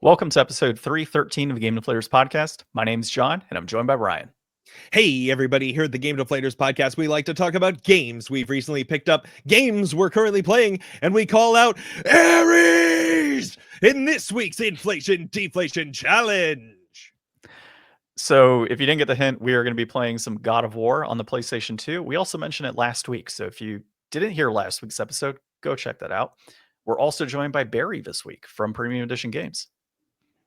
Welcome to episode 313 of the Game Deflators podcast. My name's John, and I'm joined by Brian. Hey, everybody, here at the Game Deflators podcast, we like to talk about games we've recently picked up, games we're currently playing, and we call out Aries in this week's Inflation Deflation Challenge. So, if you didn't get the hint, we are going to be playing some God of War on the PlayStation 2. We also mentioned it last week, so if you didn't hear last week's episode, go check that out. We're also joined by Barry this week from Premium Edition Games.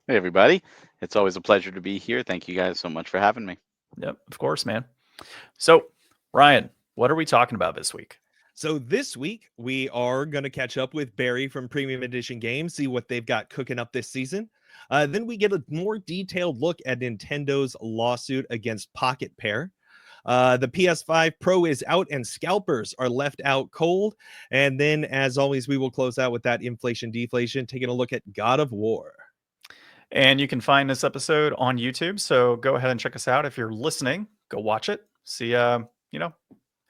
Hey, everybody. It's always a pleasure to be here. Thank you guys so much for having me. Yep, of course, man. So, Ryan, what are we talking about this week? So this week, we are going to catch up with Barry from Premium Edition Games, see what they've got cooking up this season. Then we get a more detailed look at Nintendo's lawsuit against Pocketpair. The PS5 Pro is out and scalpers are left out cold. And then, as always, we will close out with that inflation deflation, taking a look at God of War. And you can find this episode on YouTube, so go ahead and check us out. If you're listening, go watch it. See, how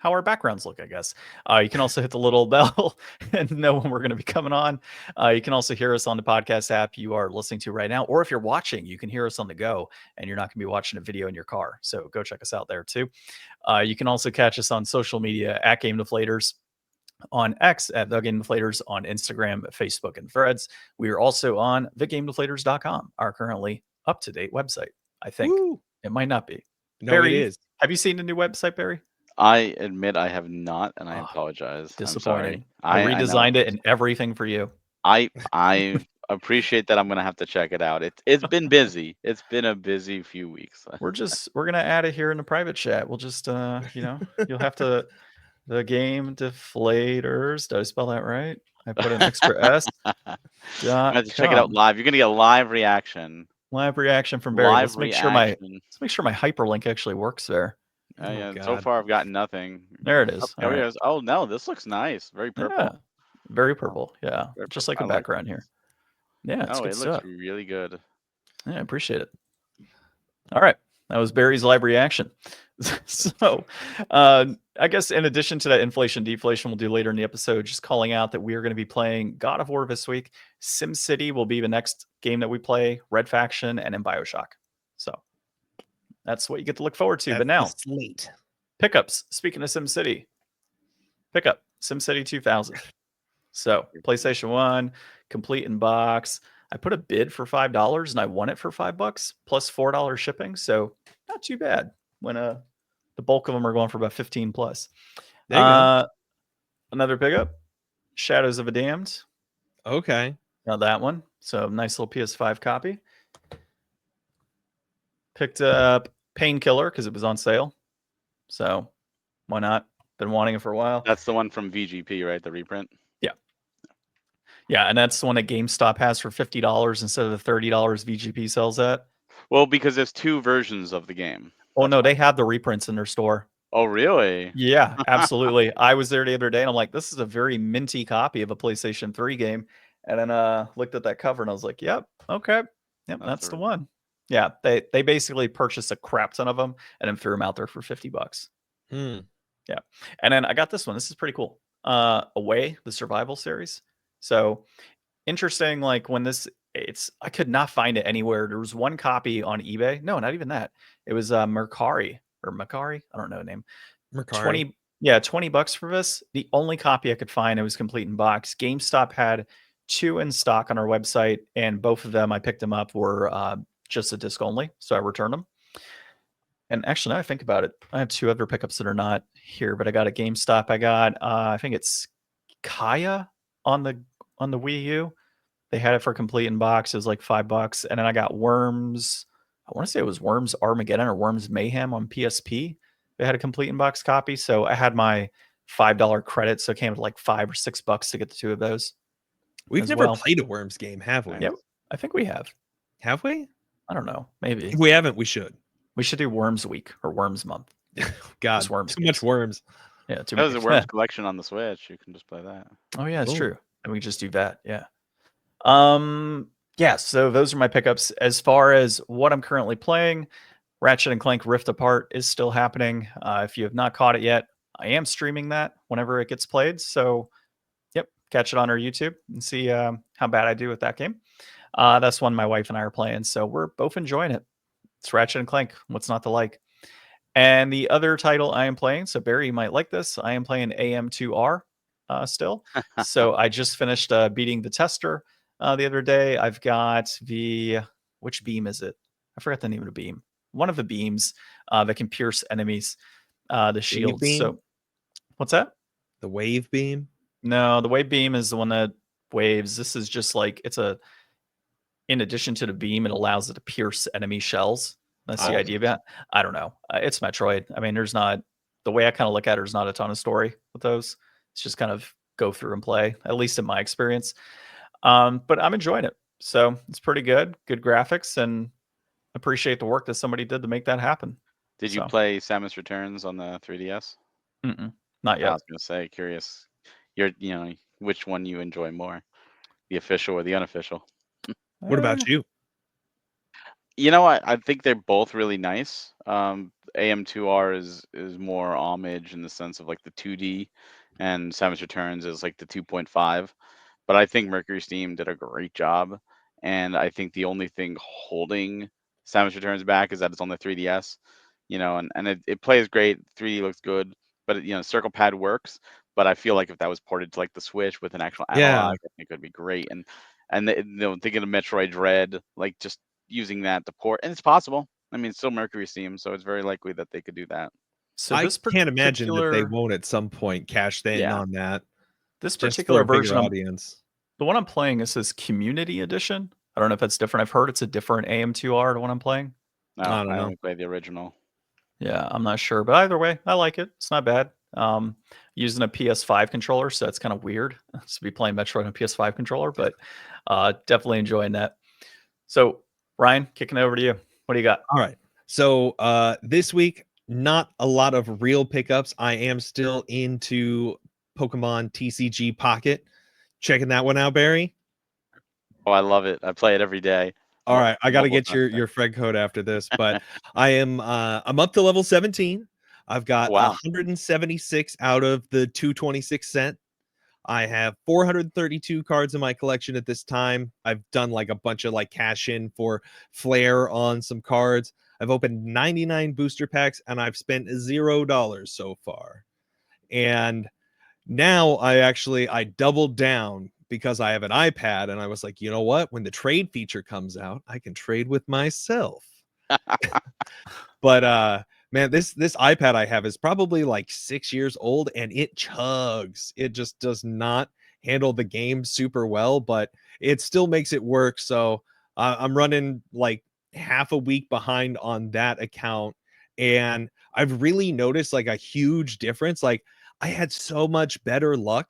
our backgrounds look, I guess. You can also hit the little bell and know when we're going to be coming on. You can also hear us on the podcast app you are listening to right now. Or if you're watching, you can hear us on the go, and you're not going to be watching a video in your car. So go check us out there, too. You can also catch us on social media at Game Deflators, on X at The Game Deflators, on Instagram, Facebook, and Threads. We are also on thegamedeflators.com, our currently up-to-date website, I think. Woo. It might not be. No, Barry, it is. Have you seen the new website, Barry? I admit I have not, and I apologize. Disappointing. I redesigned it and everything for you. I appreciate that. I'm gonna have to check it out. It's been busy. It's been a busy few weeks. We're gonna add it here in the private chat. We'll just you'll have to the Game Deflators. Did I spell that right? I put an extra S. I have to check it out live. You're gonna get a live reaction. Live reaction from Barry. Let's make sure my hyperlink actually works there. Yeah, so far I've gotten nothing. There it is. There it is. Oh no, this looks nice. Very purple. Yeah. Very purple. Yeah. Very Just purple. like a background here. Yeah, it's good it stuff. looks really good. Yeah, I appreciate it. All right. That was Barry's live reaction. So I guess in addition to that inflation deflation we'll do later in the episode, just calling out that we are going to be playing God of War this week. SimCity will be the next game that we play, Red Faction, and then BioShock. So that's what you get to look forward to. But now, slate pickups. Speaking of SimCity, pickup SimCity 2000. So PlayStation 1, complete in box. I put a bid for $5 and I won it for $5 plus $4 shipping. So not too bad when the bulk of them are going for about 15 plus. There you go. Another pickup, Shadows of a Damned. Okay. Now that one. So nice little PS5 copy. Picked up Painkiller because it was on sale. So why not? Been wanting it for a while. That's the one from VGP, right? The reprint. Yeah, and that's the one that GameStop has for $50 instead of the $30 VGP sells at. Well, because there's two versions of the game. Oh, no, they have the reprints in their store. Oh, really? Yeah, absolutely. I was there the other day, and I'm like, this is a very minty copy of a PlayStation 3 game. And then looked at that cover, and I was like, yep, okay. Yep, that's the one. Yeah, they basically purchased a crap ton of them and then threw them out there for $50. Yeah, and then I got this one. This is pretty cool. Away, the survival series. So interesting, like when I could not find it anywhere. There was one copy on eBay. No, not even that. It was Mercari. I don't know the name. Mercari. $20 for this. The only copy I could find, it was complete in box. GameStop had 2 in stock on our website, and both of them I picked them up were just a disc only. So I returned them. And actually, now I think about it, I have 2 other pickups that are not here, but I got a GameStop. I got I think it's Kaya on the Wii U. They had it for complete in box. It was like $5. And then I got Worms. I want to say it was Worms Armageddon or Worms Mayhem on PSP. They had a complete in box copy. So I had my $5 credit. So it came to like $5 or $6 to get the 2 of those. We've never played a Worms game, have we? Yep. I think we have. Have we? I don't know. Maybe. If we haven't, we should. We should do Worms Week or Worms Month. God, Worms too much worms. Yeah, too There's much. a Worms collection on the Switch. You can just play that. Oh yeah, it's true. And we just do that. Yeah. Yeah, so those are my pickups. As far as what I'm currently playing, Ratchet and Clank Rift Apart is still happening. If you have not caught it yet, I am streaming that whenever it gets played. So, yep, catch it on our YouTube and see how bad I do with that game. That's one my wife and I are playing, so we're both enjoying it. It's Ratchet and Clank. What's not to like? And the other title I am playing, so Barry, you might like this. I am playing AM2R still. So I just finished beating the tester the other day. I've got which beam is it? I forgot the name of the beam. One of the beams that can pierce enemies, the shields. beam? So what's that? The wave beam? No, the wave beam is the one that waves. This is just like in addition to the beam, it allows it to pierce enemy shells. That's the idea of it. I don't know. It's Metroid. I mean, there's not the way I kind of look at it. There's not a ton of story with those. It's just kind of go through and play, at least in my experience. But I'm enjoying it. So it's pretty good. Good graphics, and appreciate the work that somebody did to make that happen. Did you So. play Samus Returns on the 3DS? Not I yet. was gonna say, curious. Which one you enjoy more, the official or the unofficial? What about you? I think they're both really nice. AM2R is more homage in the sense of like the 2D, and Samus Returns is like the 2.5. But I think Mercury Steam did a great job, and I think the only thing holding Samus Returns back is that it's on the 3DS. And it plays great. 3D looks good, but Circle Pad works. But I feel like if that was ported to like the Switch with an actual analog, I think it would be great. And thinking of Metroid Dread, like just using that to port, and it's possible. I mean, it's still Mercury Steam, so it's very likely that they could do that. So I this can't imagine that they particular won't at some point cash in on that. this just particular for a bigger version, audience. the one I'm playing, this is Community Edition. I don't know if that's different. I've heard it's a different AM2R, the one I'm playing. No, I don't know. only play the original. Yeah, I'm not sure, but either way, I like it. It's not bad. Using a PS5 controller, so it's kind of weird to be playing Metroid on a PS5 controller, but definitely enjoying that. So, Ryan, kicking it over to you. What do you got? All right. So this week, not a lot of real pickups. I am still into Pokemon TCG Pocket. Checking that one out, Barry. Oh, I love it. I play it every day. All right, I got to Multiple get times a day. your Fred code after this, but I'm up to level 17. I've got Wow. 176 out of the 226 set. I have 432 cards in my collection at this time. I've done like a bunch of like cash in for flair on some cards. I've opened 99 booster packs and I've spent $0 so far. And now I doubled down because I have an iPad, and I was like, you know what? When the trade feature comes out, I can trade with myself. But man, this iPad I have is probably like 6 years old, and it chugs. It just does not handle the game super well, but it still makes it work. So I'm running like half a week behind on that account, and I've really noticed like a huge difference. Like I had so much better luck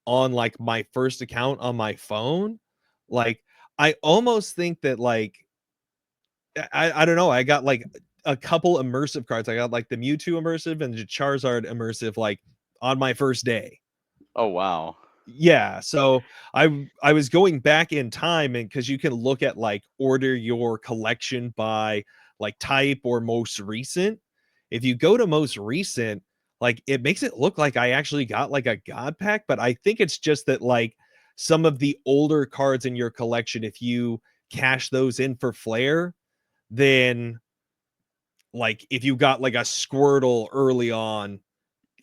on like my first account on my phone. Like I almost think that like I don't know. I got like a couple immersive cards. I got like the Mewtwo immersive and the Charizard immersive like on my first day. Oh wow. Yeah, so I was going back in time, and because you can look at like order your collection by like type or most recent. If you go to most recent, like it makes it look like I actually got like a god pack, but I think it's just that like some of the older cards in your collection, if you cash those in for flair, then like if you got like a Squirtle early on,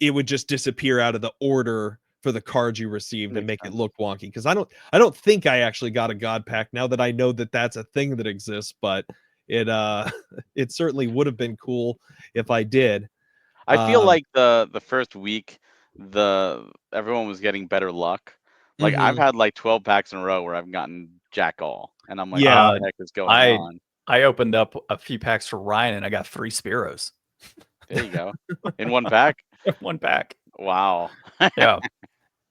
it would just disappear out of the order for the cards you received and make it look wonky. Because I don't think I actually got a god pack now that I know that that's a thing that exists, but it it certainly would have been cool if I did. I feel like the first week, everyone was getting better luck. Like I've had like 12 packs in a row where I've gotten jack all, and I'm like, Yeah. what the heck is going on? I opened up a few packs for Ryan, and I got 3 Spearows. There you go. In one pack? One pack. Wow. Yeah.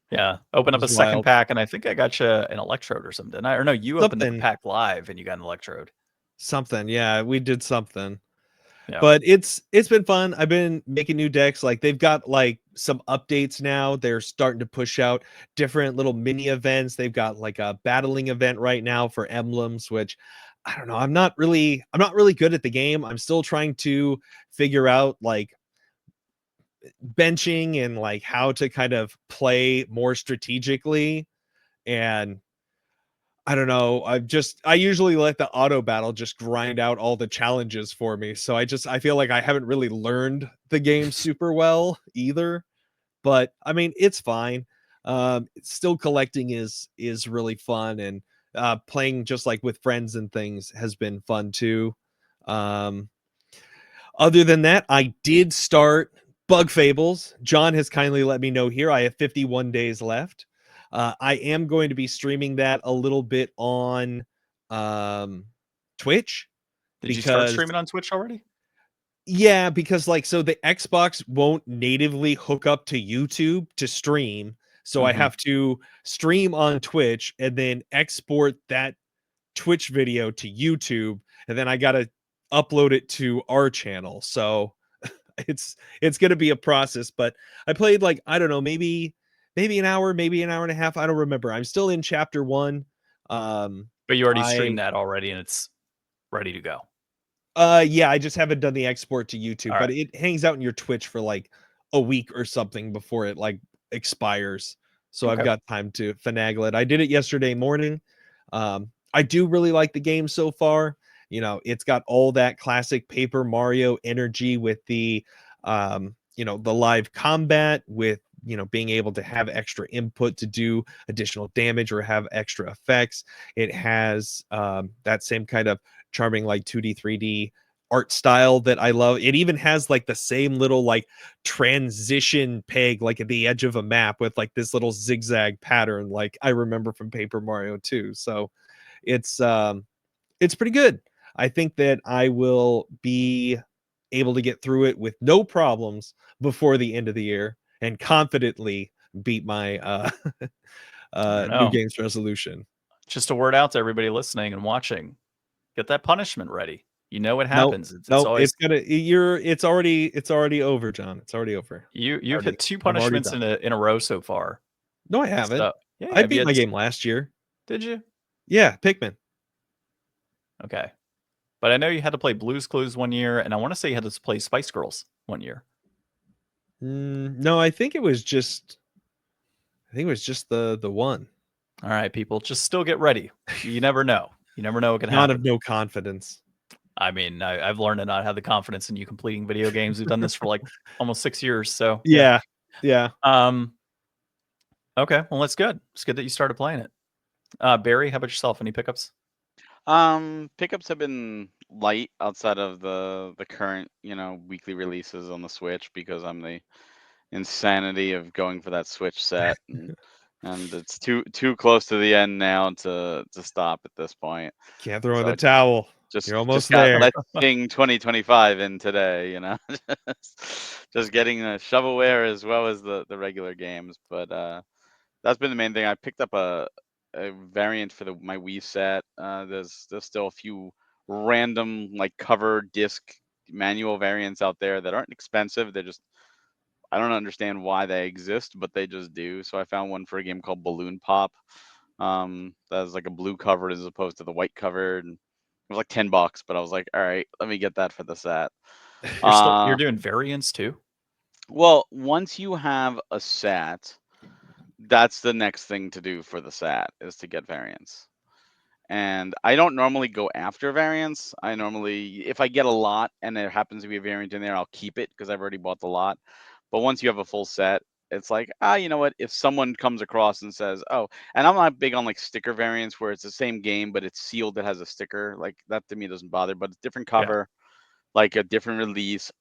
Yeah. Open up a was second wild. pack, and I think I got you an Electrode or something, didn't I? Or no, you opened up a Something. pack live, and you got an Electrode. Something. Yeah, we did something. Yeah. But it's been fun. I've been making new decks. Like they've got like some updates now. They're starting to push out different little mini events. They've got like a battling event right now for emblems, which I don't know. I'm not really good at the game. I'm still trying to figure out like benching and like how to kind of play more strategically. And I don't know. I usually let the auto battle just grind out all the challenges for me. So I feel like I haven't really learned the game super well either. But I mean, it's fine. Still collecting is really fun, and playing just like with friends and things has been fun too. Um, Other than that, I did start Bug Fables. John has kindly let me know here I have 51 days left. I am going to be streaming that a little bit on Twitch. Did you start streaming on Twitch already? Yeah, because like so the Xbox won't natively hook up to YouTube to stream. So I have to stream on Twitch and then export that Twitch video to YouTube, and then I gotta upload it to our channel. So it's gonna be a process. But I played like, I don't know, maybe an hour, maybe an hour and a half. I don't remember. I'm still in chapter 1. But you already streamed that already, and it's ready to go. Yeah, I just haven't done the export to YouTube, All but right. it hangs out in your Twitch for like a week or something before it like expires. So I've Okay. got time to finagle it. I did it yesterday morning. I do really like the game so far. You know, it's got all that classic Paper Mario energy with the the live combat, with being able to have extra input to do additional damage or have extra effects. It has that same kind of charming like 2D 3D art style that I love. It even has like the same little like transition peg like at the edge of a map with like this little zigzag pattern like I remember from Paper Mario 2. So it's pretty good. I think that I will be able to get through it with no problems before the end of the year and confidently beat my I don't new know. games resolution. Just a word out to everybody listening and watching. Get that punishment ready. You know what No, happens. It's no, always it's already over, John. It's already over. you've hit 2 I'm already punishments done. in a row so far. No, I haven't. So yeah, I have you beat had my game last year. Did you? Yeah, Pikmin. Okay. But I know you had to play Blue's Clues one year, and I want to say you had to play Spice Girls one year. No, I think it was just the one. All right, people, just still get ready. You never know. You never know what can Not happen. of no confidence. I mean, I've learned to not have the confidence in you completing video games. We've done this for like almost 6 years, so Yeah. Okay, well, that's good. It's good that you started playing it. Barry, how about yourself? Any pickups? Pickups have been light outside of the current, weekly releases on the Switch because I'm the insanity of going for that Switch set, and it's too close to the end now to stop at this point. Can't throw in So the I towel. just You're almost got there. Let's Sing 2025 in today, just getting the shovelware as well as the regular games. But that's been the main thing. I picked up a variant for my Wii set. There's still a few random like cover disc manual variants out there that aren't expensive. They're just, I don't understand why they exist, but they just do. So I found one for a game called Balloon Pop. That's like a blue covered as opposed to the white covered. And it was like $10, but I was like, all right, let me get that for the set. You're doing variants too? Well, once you have a set, that's the next thing to do for the set is to get variants. And I don't normally go after variants. I normally, if I get a lot and there happens to be a variant in there, I'll keep it because I've already bought the lot. But once you have a full set, it's like, you know what? If someone comes across and says, oh, and I'm not big on like sticker variants where it's the same game, but it's sealed, it has a sticker. Like that to me doesn't bother, but it's different cover, like a different release.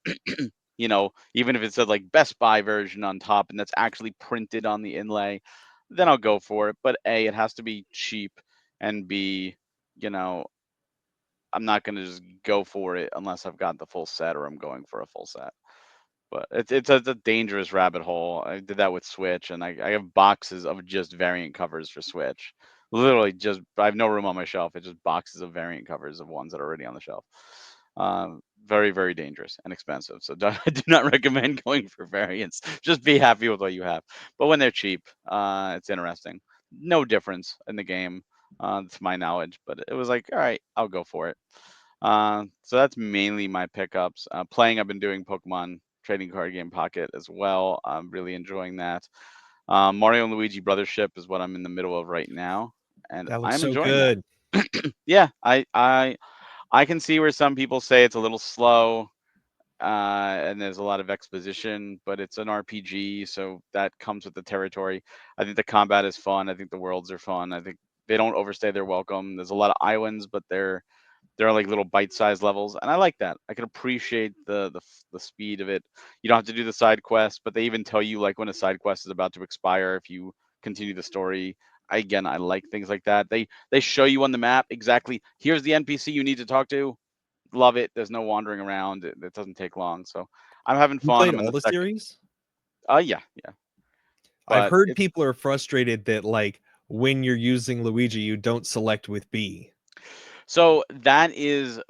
Even if it said like Best Buy version on top and that's actually printed on the inlay, then I'll go for it. But A, it has to be cheap, and B, I'm not going to just go for it unless I've got the full set or I'm going for a full set. But it's a dangerous rabbit hole. I did that with Switch, and I have boxes of just variant covers for Switch. Literally, just I have no room on my shelf. It's just boxes of variant covers of ones that are already on the shelf. Very, very dangerous and expensive. So I do not recommend going for variants. Just be happy with what you have. But when they're cheap, it's interesting. No difference in the game, to my knowledge. But it was like, all right, I'll go for it. So that's mainly my pickups. I've been doing Pokemon Trading Card Game Pocket as well. I'm really enjoying that. Mario and Luigi Brothership is what I'm in the middle of right now. and That looks I'm so enjoying that. good. Yeah, I can see where some people say it's a little slow, and there's a lot of exposition, but it's an RPG, so that comes with the territory. I think the combat is fun. I think the worlds are fun. I think they don't overstay their welcome. There's a lot of islands, but they're like little bite-sized levels, and I like that. I can appreciate the speed of it. You don't have to do the side quest, but they even tell you like when a side quest is about to expire if you continue the story. Again, I like things like that. They show you on the map exactly, here's the NPC you need to talk to. Love it. There's no wandering around. It doesn't take long, so I'm having You fun. played I'm in all the the second. series? Yeah, yeah, I've but heard it's people are frustrated that like when you're using Luigi, you don't select with B. so that is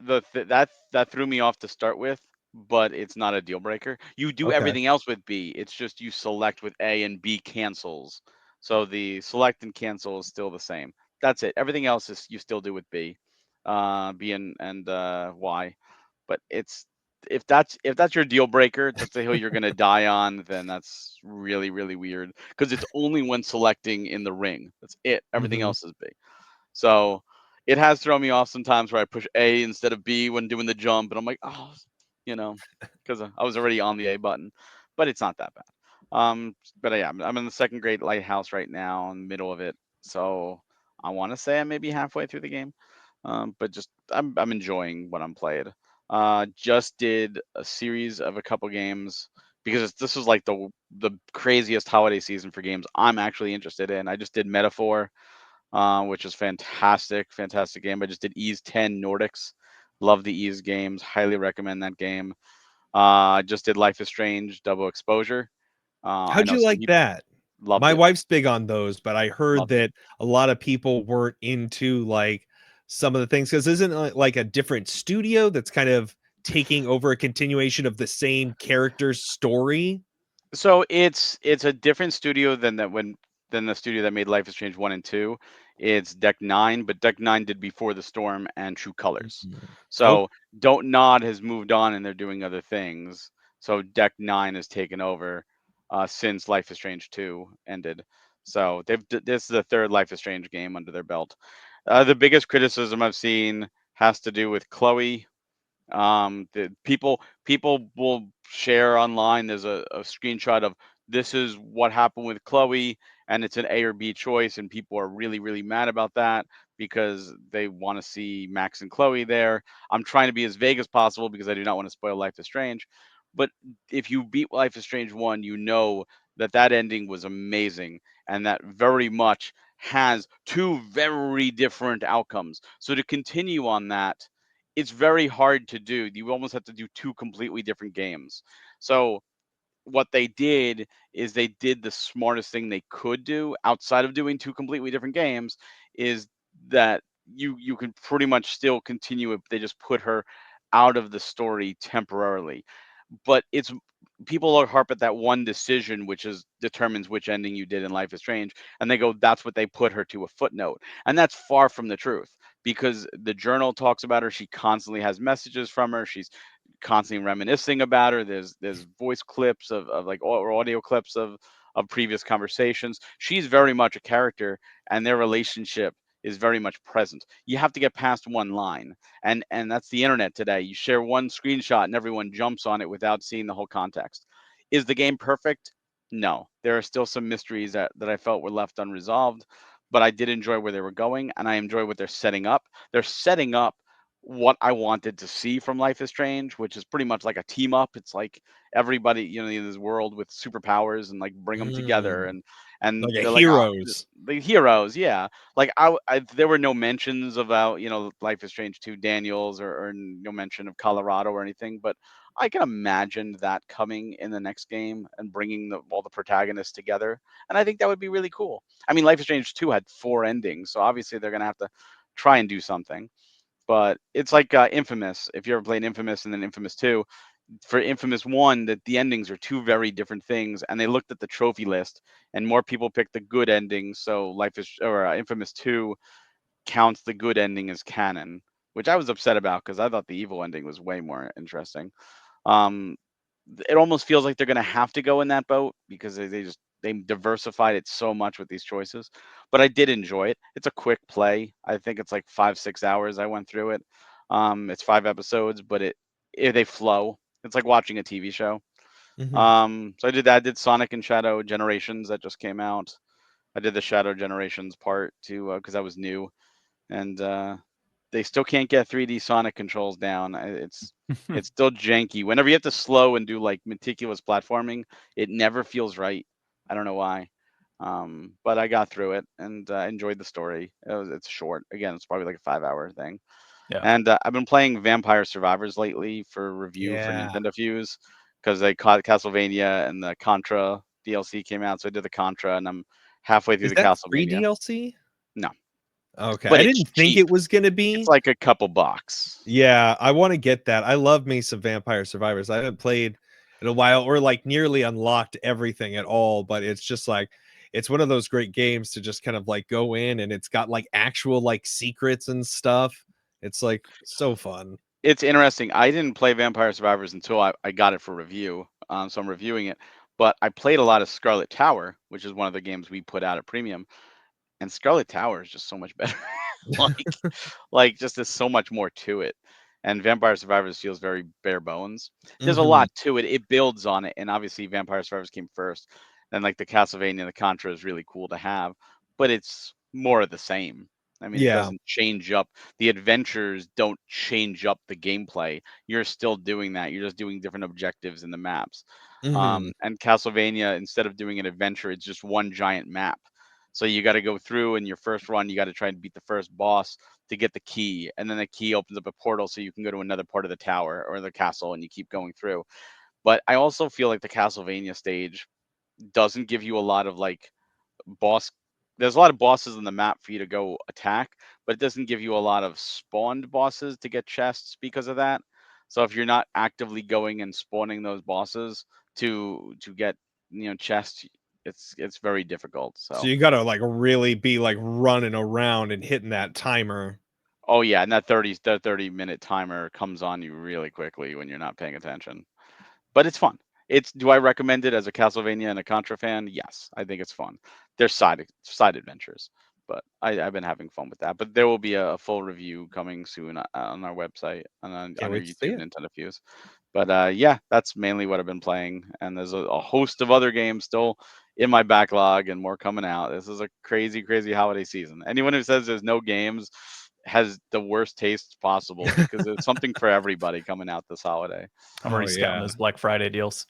that threw me off to start with, but it's not a deal breaker. You do Okay. everything else with B. It's just you select with A and B cancels. So the select and cancel is still the same. That's it. Everything else is you still do with B, B and Y. But it's if that's your deal breaker, that's the hill you're gonna die on, then that's really really weird because it's only when selecting in the ring. That's it. Everything Mhm. else is B. So it has thrown me off sometimes where I push A instead of B when doing the jump, and I'm like, oh, because I was already on the A button, but it's not that bad. But yeah, I'm in the second grade lighthouse right now, in the middle of it, so I want to say I may be halfway through the game, but just I'm enjoying what I'm playing. Just did a series of a couple games because this was like the craziest holiday season for games I'm actually interested in. I just did Metaphor, which is fantastic, fantastic game. I just did Ease 10 Nordics. Love the Ease games. Highly recommend that game. I just did Life is Strange Double Exposure. I How'd know you some like people that? loved My it. wife's big on those, but I heard Loved it. that a lot of people weren't into like some of the things because isn't it like a different studio that's kind of taking over a continuation of the same character's story? So it's a different studio than the studio that made Life is Strange 1 and 2. It's Deck 9, but Deck 9 did Before the Storm and True Colors. Mhm. Oh, So Don't Nod has moved on and they're doing other things. So Deck 9 has taken over since Life is Strange 2 ended. So this is the third Life is Strange game under their belt. The biggest criticism I've seen has to do with Chloe. The people will share online. There's a screenshot of this is what happened with Chloe, and it's an A or B choice, and people are really really mad about that because they want to see Max and Chloe there. I'm trying to be as vague as possible because I do not want to spoil Life is Strange. But if you beat Life is Strange 1, you know that that ending was amazing and that very much has two very different outcomes. So to continue on that, it's very hard to do. You almost have to do two completely different games. So what they did is they did the smartest thing they could do outside of doing two completely different games is that you can pretty much still continue it. They just put her out of the story temporarily. But it's people are harp at that one decision which is determines which ending you did in Life is Strange, and they go that's what they put her to a footnote, and that's far from the truth because the journal talks about her. She constantly has messages from her. She's constantly reminiscing about her. There's voice clips of like or audio clips of previous conversations. She's very much a character, and their relationship is very much present. You have to get past one line, and that's the internet today. You share one screenshot, and everyone jumps on it without seeing the whole context. Is the game perfect? No, there are still some mysteries that I felt were left unresolved, but I did enjoy where they were going, and I enjoy what they're setting up. They're setting up what I wanted to see from Life is Strange, which is pretty much like a team up. It's like everybody, in this world with superpowers and like bring them together, mm, and like a they're like, oh, heroes. the heroes, yeah. Like there were no mentions about Life is Strange 2 Daniels or no mention of Colorado or anything, but I can imagine that coming in the next game and bringing all the protagonists together, and I think that would be really cool. I mean, Life is Strange 2 had 4 endings, so obviously they're gonna have to try and do something. But it's like Infamous. If you ever played Infamous and then Infamous 2, for Infamous 1, that the endings are two very different things, and they looked at the trophy list, and more people picked the good ending. So Infamous 2 counts the good ending as canon, which I was upset about because I thought the evil ending was way more interesting. Um, it almost feels like they're gonna have to go in that boat because they just they diversified it so much with these choices. But I did enjoy it. It's a quick play. I think it's like 5-6 hours I went through it. It's 5 episodes, but they flow. It's like watching a TV show. So I did that. I did Sonic and Shadow Generations that just came out. I did the Shadow Generations part too because that was new, and they still can't get 3D Sonic controls down. It's still janky. Whenever you have to slow and do like meticulous platforming, it never feels right. I don't know why. But I got through it and enjoyed the story. It's short. Again, it's probably like a 5-hour thing. Yeah. And I've been playing Vampire Survivors lately for review for Yeah. Nintendo Fuse because they caught Castlevania and the Contra DLC came out. So I did the Contra and I'm halfway through Is the that free Castlevania. DLC? No. Okay, But I it's didn't think cheap. it was gonna It's be. like a couple bucks. Yeah, I want to get that. I love me some Vampire Survivors. I haven't played in a while or like nearly unlocked everything at all, but it's just like it's one of those great games to just kind of like go in and it's got like actual like secrets and stuff. It's like so fun. It's interesting. I didn't play Vampire Survivors until I got it for review. So I'm reviewing it. But I played a lot of Scarlet Tower, which is one of the games we put out at Premium. And Scarlet Tower is just so much better. like, just there's so much more to it. And Vampire Survivors feels very bare bones. There's a lot to it. It builds on it, and obviously Vampire Survivors came first. And like the Castlevania, the Contra is really cool to have, but it's more of the same. I mean, it Yeah. doesn't change up. The adventures don't change up the gameplay. You're still doing that. You're just doing different objectives in the maps. And Castlevania, instead of doing an adventure, it's just one giant map. So you got to go through in your first run, you got to try and beat the first boss to get the key. And then the key opens up a portal so you can go to another part of the tower or the castle and you keep going through. But I also feel like the Castlevania stage doesn't give you a lot of like boss. There's a lot of bosses in the map for you to go attack, but it doesn't give you a lot of spawned bosses to get chests because of that. So if you're not actively going and spawning those bosses to get chests, it's very difficult. So So you gotta like really be like running around and hitting that timer. oh yeah, and that 30-minute timer comes on you really quickly when you're not paying attention. But it's fun. Do I recommend it as a Castlevania and a Contra fan? Yes, I think it's fun. They're side adventures, but I've been having fun with that. But there will be a full review coming soon on our website and on Can't our wait to see YouTube, it. Nintendo Fuse. But yeah, that's mainly what I've been playing, and there's a host of other games still in my backlog and more coming out. This is a crazy, crazy holiday season. Anyone who says there's no games has the worst taste possible because there's something for everybody coming out this holiday. I'm Oh already scouting yeah. those Black Friday deals.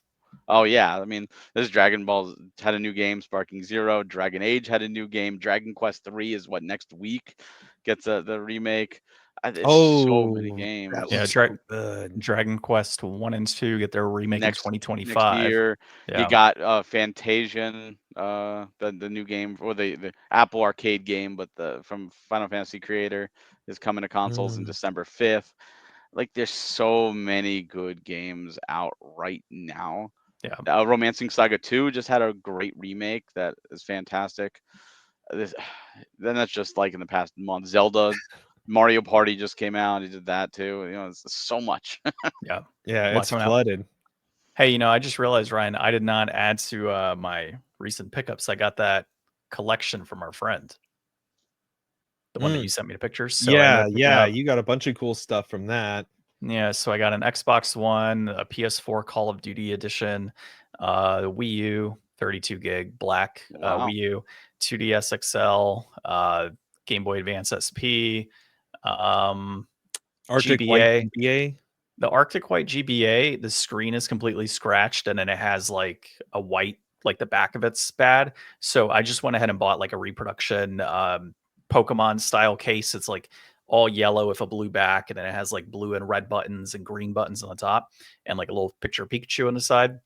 Oh yeah, I mean, this Dragon Ball had a new game, Sparking Zero. Dragon Age had a new game. Dragon Quest 3 is what next week gets the remake. It's so many Oh, that games. Yeah, looks so good. Dragon Quest 1 and 2 get their remake in Next 2025. year, you Yeah. got Fantasian, the new game or the Apple Arcade game, but the from Final Fantasy creator is coming to consoles in December 5th. Like, there's so many good games out right now. Yeah. Romancing Saga 2 just had a great remake that is fantastic. This, then that's just like in the past month. Zelda, Mario Party just came out. He did that too. It's so much. Yeah. Yeah, Lot it's coming out. flooded. Hey, I just realized, Ryan, I did not add to my recent pickups. I got that collection from our friend, the one that you sent me the pictures. So I ended Yeah, up picking yeah, up. you got a bunch of cool stuff from that. Yeah, so I got an Xbox One, a PS4 Call of Duty edition, Wii U, 32 gig black Wow. Wii U, 2DS XL, Game Boy Advance SP, um, Arctic White GBA. GBA. The Arctic White GBA, the screen is completely scratched and then it has like a white, like the back of it's bad. So I just went ahead and bought like a reproduction Pokemon style case. It's like all yellow with a blue back, and then it has like blue and red buttons and green buttons on the top, and like a little picture of Pikachu on the side.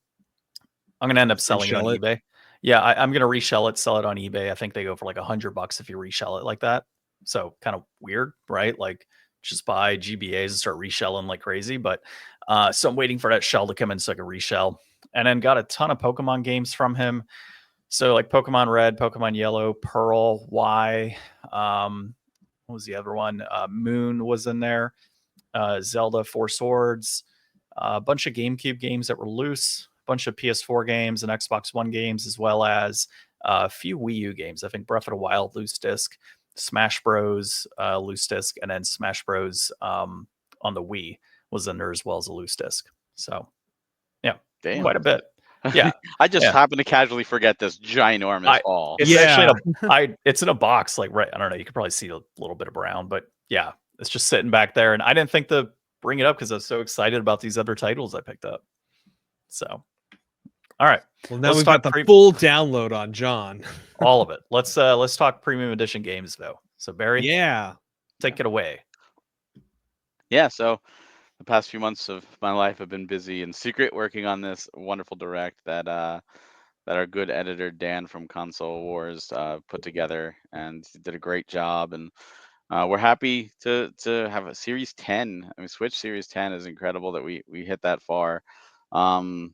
I'm gonna end up selling it on Reshell it. eBay. Yeah, I'm gonna reshell it, sell it on eBay. I think they go for like $100 if you reshell it like that. So kind of weird, right? Like just buy GBAs and start reshelling like crazy. But so I'm waiting for that shell to come in so I can reshell. And then got a ton of Pokemon games from him. So like Pokemon Red, Pokemon Yellow, Pearl, Y. What was the other one? Moon was in there. Zelda, Four Swords. A bunch of GameCube games that were loose. A bunch of PS4 games and Xbox One games, as well as a few Wii U games. I think Breath of the Wild loose disc, Smash Bros loose disc, and then Smash Bros on the Wii was in there as well as a loose disc. So yeah, Damn. quite a bit. Yeah, I just yeah. happened to casually forget this ginormous haul. It's Yeah. actually it's in a box, like right. I don't know. You could probably see a little bit of brown, but yeah, it's just sitting back there. And I didn't think to bring it up because I was so excited about these other titles I picked up. So, all right, Well, now Let's we've got talk the full download on John. all of it. Let's talk premium edition games though. So Barry, Yeah. take it away. Yeah, so the past few months of my life have been busy in secret working on this wonderful direct that our good editor Dan from Console Wars put together, and he did a great job. And we're happy to have a Series 10. I mean, Switch Series 10 is incredible that we hit that far. And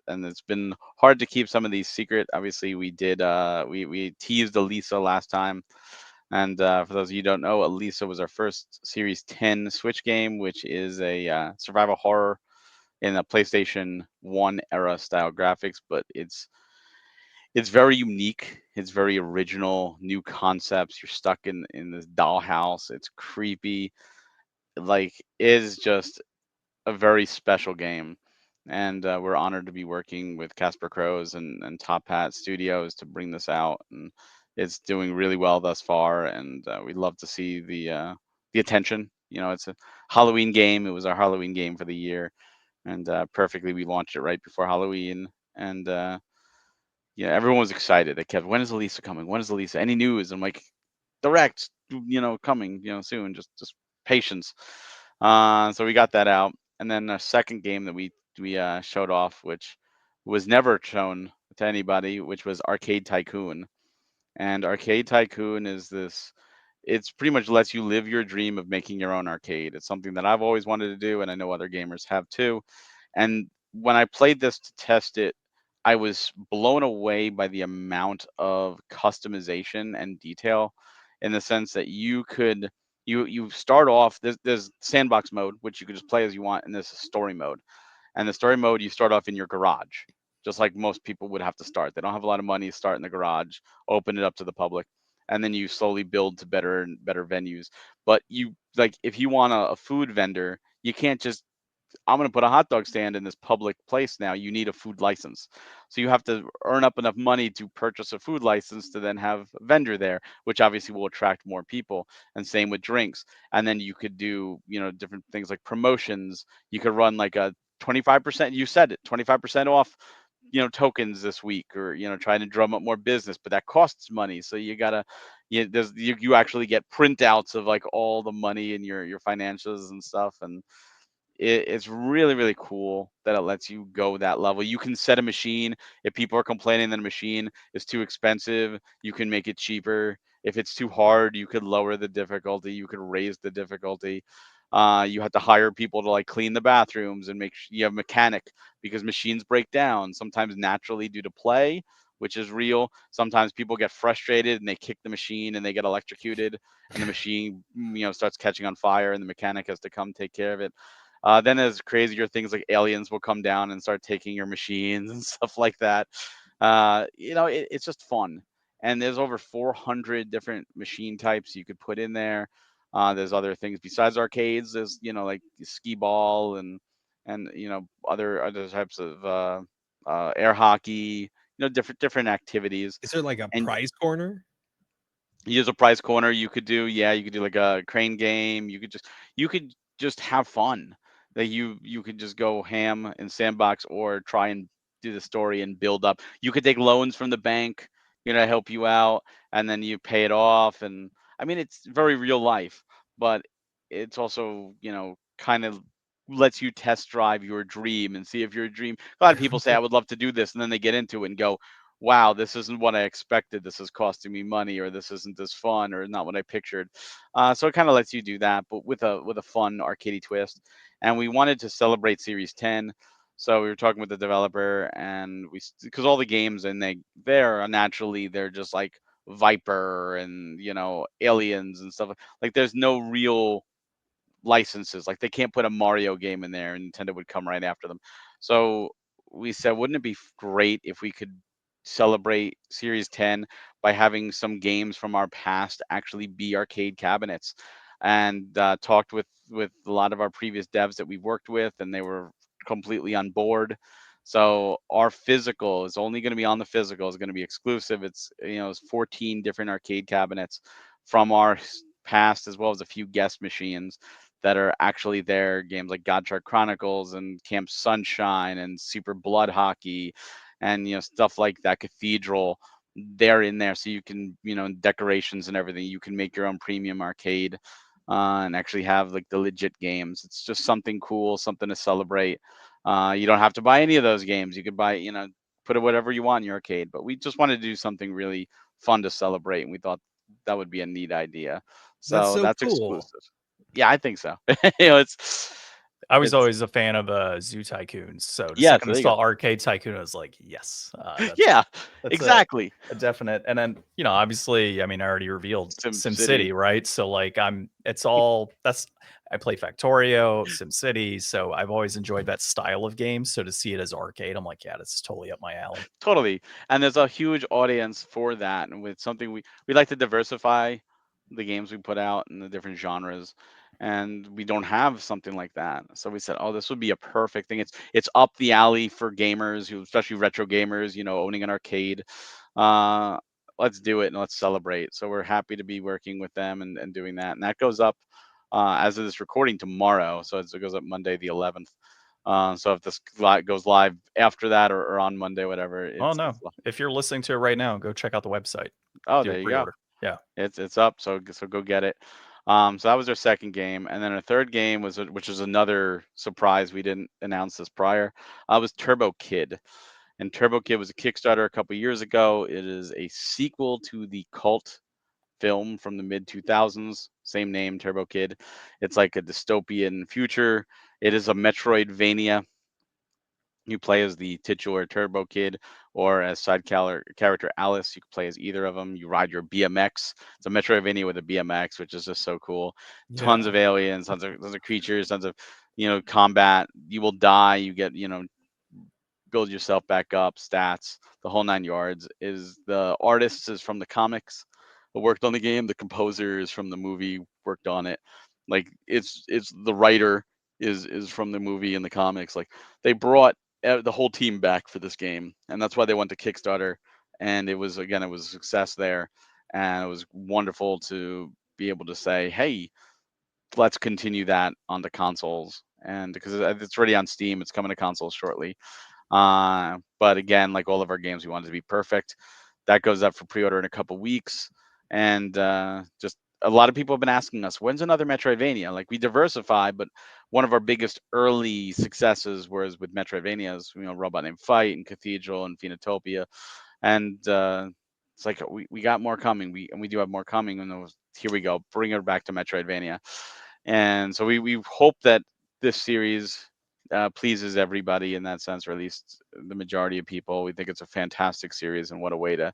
it's been hard to keep some of these secret. Obviously, we did we teased Elisa last time. And for those of you who don't know, Elisa was our first Series 10 Switch game, which is a survival horror in a PlayStation 1 era style graphics, but it's very unique. It's very original, new concepts. You're stuck in this dollhouse. It's creepy. Like, it is just a very special game. And we're honored to be working with Casper Crows and Top Hat Studios to bring this out. And it's doing really well thus far. And we'd love to see the attention. You know, it's a Halloween game. It was our Halloween game for the year. And perfectly, we launched it right before Halloween. And yeah, everyone was excited. They kept, when is Elisa coming? When is Elisa? Any news? I'm like, direct, coming, soon. Just patience. So we got that out, and then a second game that we showed off, which was never shown to anybody, which was Arcade Tycoon. And Arcade Tycoon is this. It's pretty much lets you live your dream of making your own arcade. It's something that I've always wanted to do, and I know other gamers have too. And when I played this to test it, I was blown away by the amount of customization and detail, in the sense that you could you start off, there's sandbox mode, which you can just play as you want, and there's story mode. And the story mode, you start off in your garage, just like most people would have to start. They don't have a lot of money, start in the garage, open it up to the public, and then you slowly build to better and better venues. But you, like, if you want a food vendor, you can't just, I'm going to put a hot dog stand in this public place now. You need a food license. So you have to earn up enough money to purchase a food license to then have a vendor there, which obviously will attract more people. And same with drinks. And then you could do, different things like promotions. You could run like a 25%, you said it, 25% off, tokens this week, or, trying to drum up more business, but that costs money. So you gotta, you actually get printouts of like all the money in your financials and stuff. And it's really, really cool that it lets you go that level. You can set a machine. If people are complaining that a machine is too expensive, you can make it cheaper. If it's too hard, you could lower the difficulty. You could raise the difficulty. You have to hire people to like clean the bathrooms and make sure you have a mechanic, because machines break down sometimes naturally due to play, which is real. Sometimes people get frustrated and they kick the machine and they get electrocuted, and the machine, starts catching on fire, and the mechanic has to come take care of it. Then there's crazier things like aliens will come down and start taking your machines and stuff like that. It's just fun. And there's over 400 different machine types you could put in there. There's other things besides arcades. There's, like skee ball and other types of air hockey. Different activities. Is there like a And prize corner? use a prize corner. You could do, yeah, you could do like a crane game. You could just have fun. That you could just go ham in sandbox, or try and do the story and build up. You could take loans from the bank, to help you out, and then you pay it off. And I mean, it's very real life, but it's also, kind of lets you test drive your dream and see if your dream. A lot of people say, I would love to do this, and then they get into it and go, wow, this isn't what I expected. This is costing me money, or this isn't as fun, or not what I pictured. So it kind of lets you do that, but with a fun arcadey twist. And we wanted to celebrate Series 10, so we were talking with the developer, and because all the games and they're naturally, they're just like Viper and aliens and stuff. Like, there's no real licenses. Like, they can't put a Mario game in there, and Nintendo would come right after them. So we said, wouldn't it be great if we could celebrate Series 10 by having some games from our past actually be arcade cabinets? And talked with a lot of our previous devs that we've worked with, and they were completely on board. So our physical is only going to be on the physical. Is going to be exclusive. It's 14 different arcade cabinets from our past, as well as a few guest machines that are actually there. Games like God Shark Chronicles and Camp Sunshine and Super Blood Hockey, and stuff like that. Cathedral, they're in there, so you can decorations and everything. You can make your own premium arcade. And actually have like the legit games. It's just something cool, something to celebrate. You don't have to buy any of those games. You could buy, put it whatever you want in your arcade. But we just wanted to do something really fun to celebrate, and we thought that would be a neat idea. That's So so that's cool. exclusive. Yeah, I think so. it's I was it's always a fan of Zoo Tycoons, so the yeah. second So I there you go. saw Arcade Tycoon, I was like, yes, Yeah, that's exactly. a definite. And then obviously, I mean, I already revealed Sim City. SimCity, right? So like, it's all that's I play Factorio, SimCity, so I've always enjoyed that style of game. So to see it as arcade, I'm like, yeah, this is totally up my alley. Totally. And there's a huge audience for that. And with something we like to diversify the games we put out in the different genres. And we don't have something like that. So we said, oh, this would be a perfect thing. It's up the alley for gamers, especially retro gamers, owning an arcade. Uh, let's do it and let's celebrate. So we're happy to be working with them and doing that. And that goes up as of this recording tomorrow. So it goes up Monday the 11th. So if this goes live after that or on Monday, whatever, Oh no, if you're listening to it right now, go check out the website. oh, Do a there you go. pre-order. Yeah. It's up. So go get it. So that was our second game, and then our third game which is another surprise. We didn't announce this prior. Was Turbo Kid, and Turbo Kid was a Kickstarter a couple years ago. It is a sequel to the cult film from the mid 2000s, same name, Turbo Kid. It's like a dystopian future. It is a Metroidvania. You play as the titular Turbo Kid or as side character Alice. You can play as either of them. You ride your BMX. It's a Metroidvania with a BMX, which is just so cool. Tons of aliens, tons of creatures, tons of combat. You will die. You get build yourself back up, stats, the whole 9 yards. Is the artist is from the comics that worked on the game. The composer is from the movie, worked on it. Like it's the writer is from the movie and the comics. Like they brought the whole team back for this game, and that's why they went to Kickstarter. And it was a success there, and it was wonderful to be able to say, hey, let's continue that on the consoles. And because it's already on Steam, it's coming to consoles shortly. But again, like all of our games, we want it to be perfect. That goes up for pre-order in a couple weeks, and just a lot of people have been asking us, when's another Metroidvania? Like we diversify, but one of our biggest early successes was with Metroidvanias, Robot Named Fight and Cathedral and Phenotopia, and it's like we got more coming. We do have more coming, and here we go, bring it back to Metroidvania, and so we hope that this series pleases everybody in that sense, or at least the majority of people. We think it's a fantastic series, and what a way to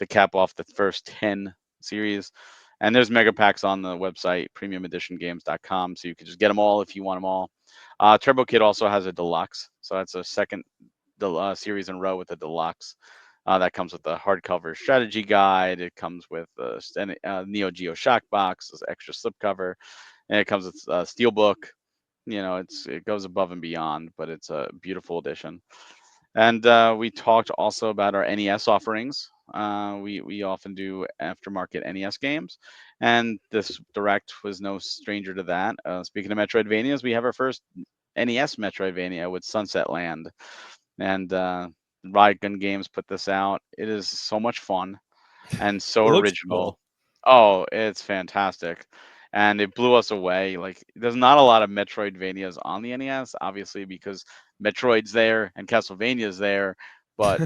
cap off the first 10 series. And there's mega packs on the website, premiumeditiongames.com, so you can just get them all if you want them all. Turbo Kid also has a deluxe, so that's a second series in a row with a deluxe. That comes with a hardcover strategy guide. It comes with a Neo Geo Shock box, extra slipcover, and it comes with a steelbook. It goes above and beyond, but it's a beautiful edition. And we talked also about our NES offerings. We often do aftermarket NES games, and this Direct was no stranger to that. Speaking of Metroidvanias, we have our first NES Metroidvania with Sunset Land, and Riot Gun Games put this out. It is so much fun and so It looks original. cool. Oh, it's fantastic. And it blew us away. Like, there's not a lot of Metroidvanias on the NES, obviously, because Metroid's there and Castlevania's there, but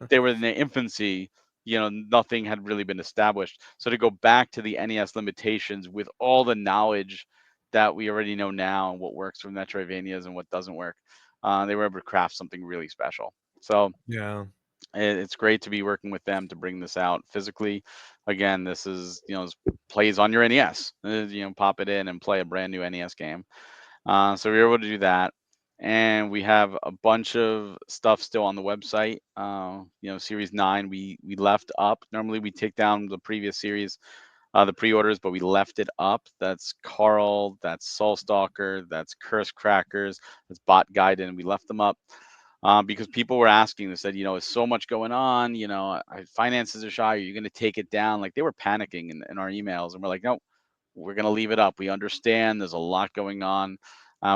they were in their infancy. Nothing had really been established. So to go back to the NES limitations with all the knowledge that we already know now and what works for Metroidvanias and what doesn't work, they were able to craft something really special. So Yeah. it's great to be working with them to bring this out physically. Again, this is this plays on your NES. Pop it in and play a brand new NES game. So we were able to do that, and we have a bunch of stuff still on the website. Series 9 we left up. Normally we take down the previous series, the pre-orders, but we left it up. That's Carl, that's Soul Stalker, that's Curse Crackers, that's Bot Gaiden. We left them up because people were asking. They said, is so much going on. Finances are shy. Are you going to take it down? Like, they were panicking in our emails, and we're like, no, we're going to leave it up. We understand there's a lot going on.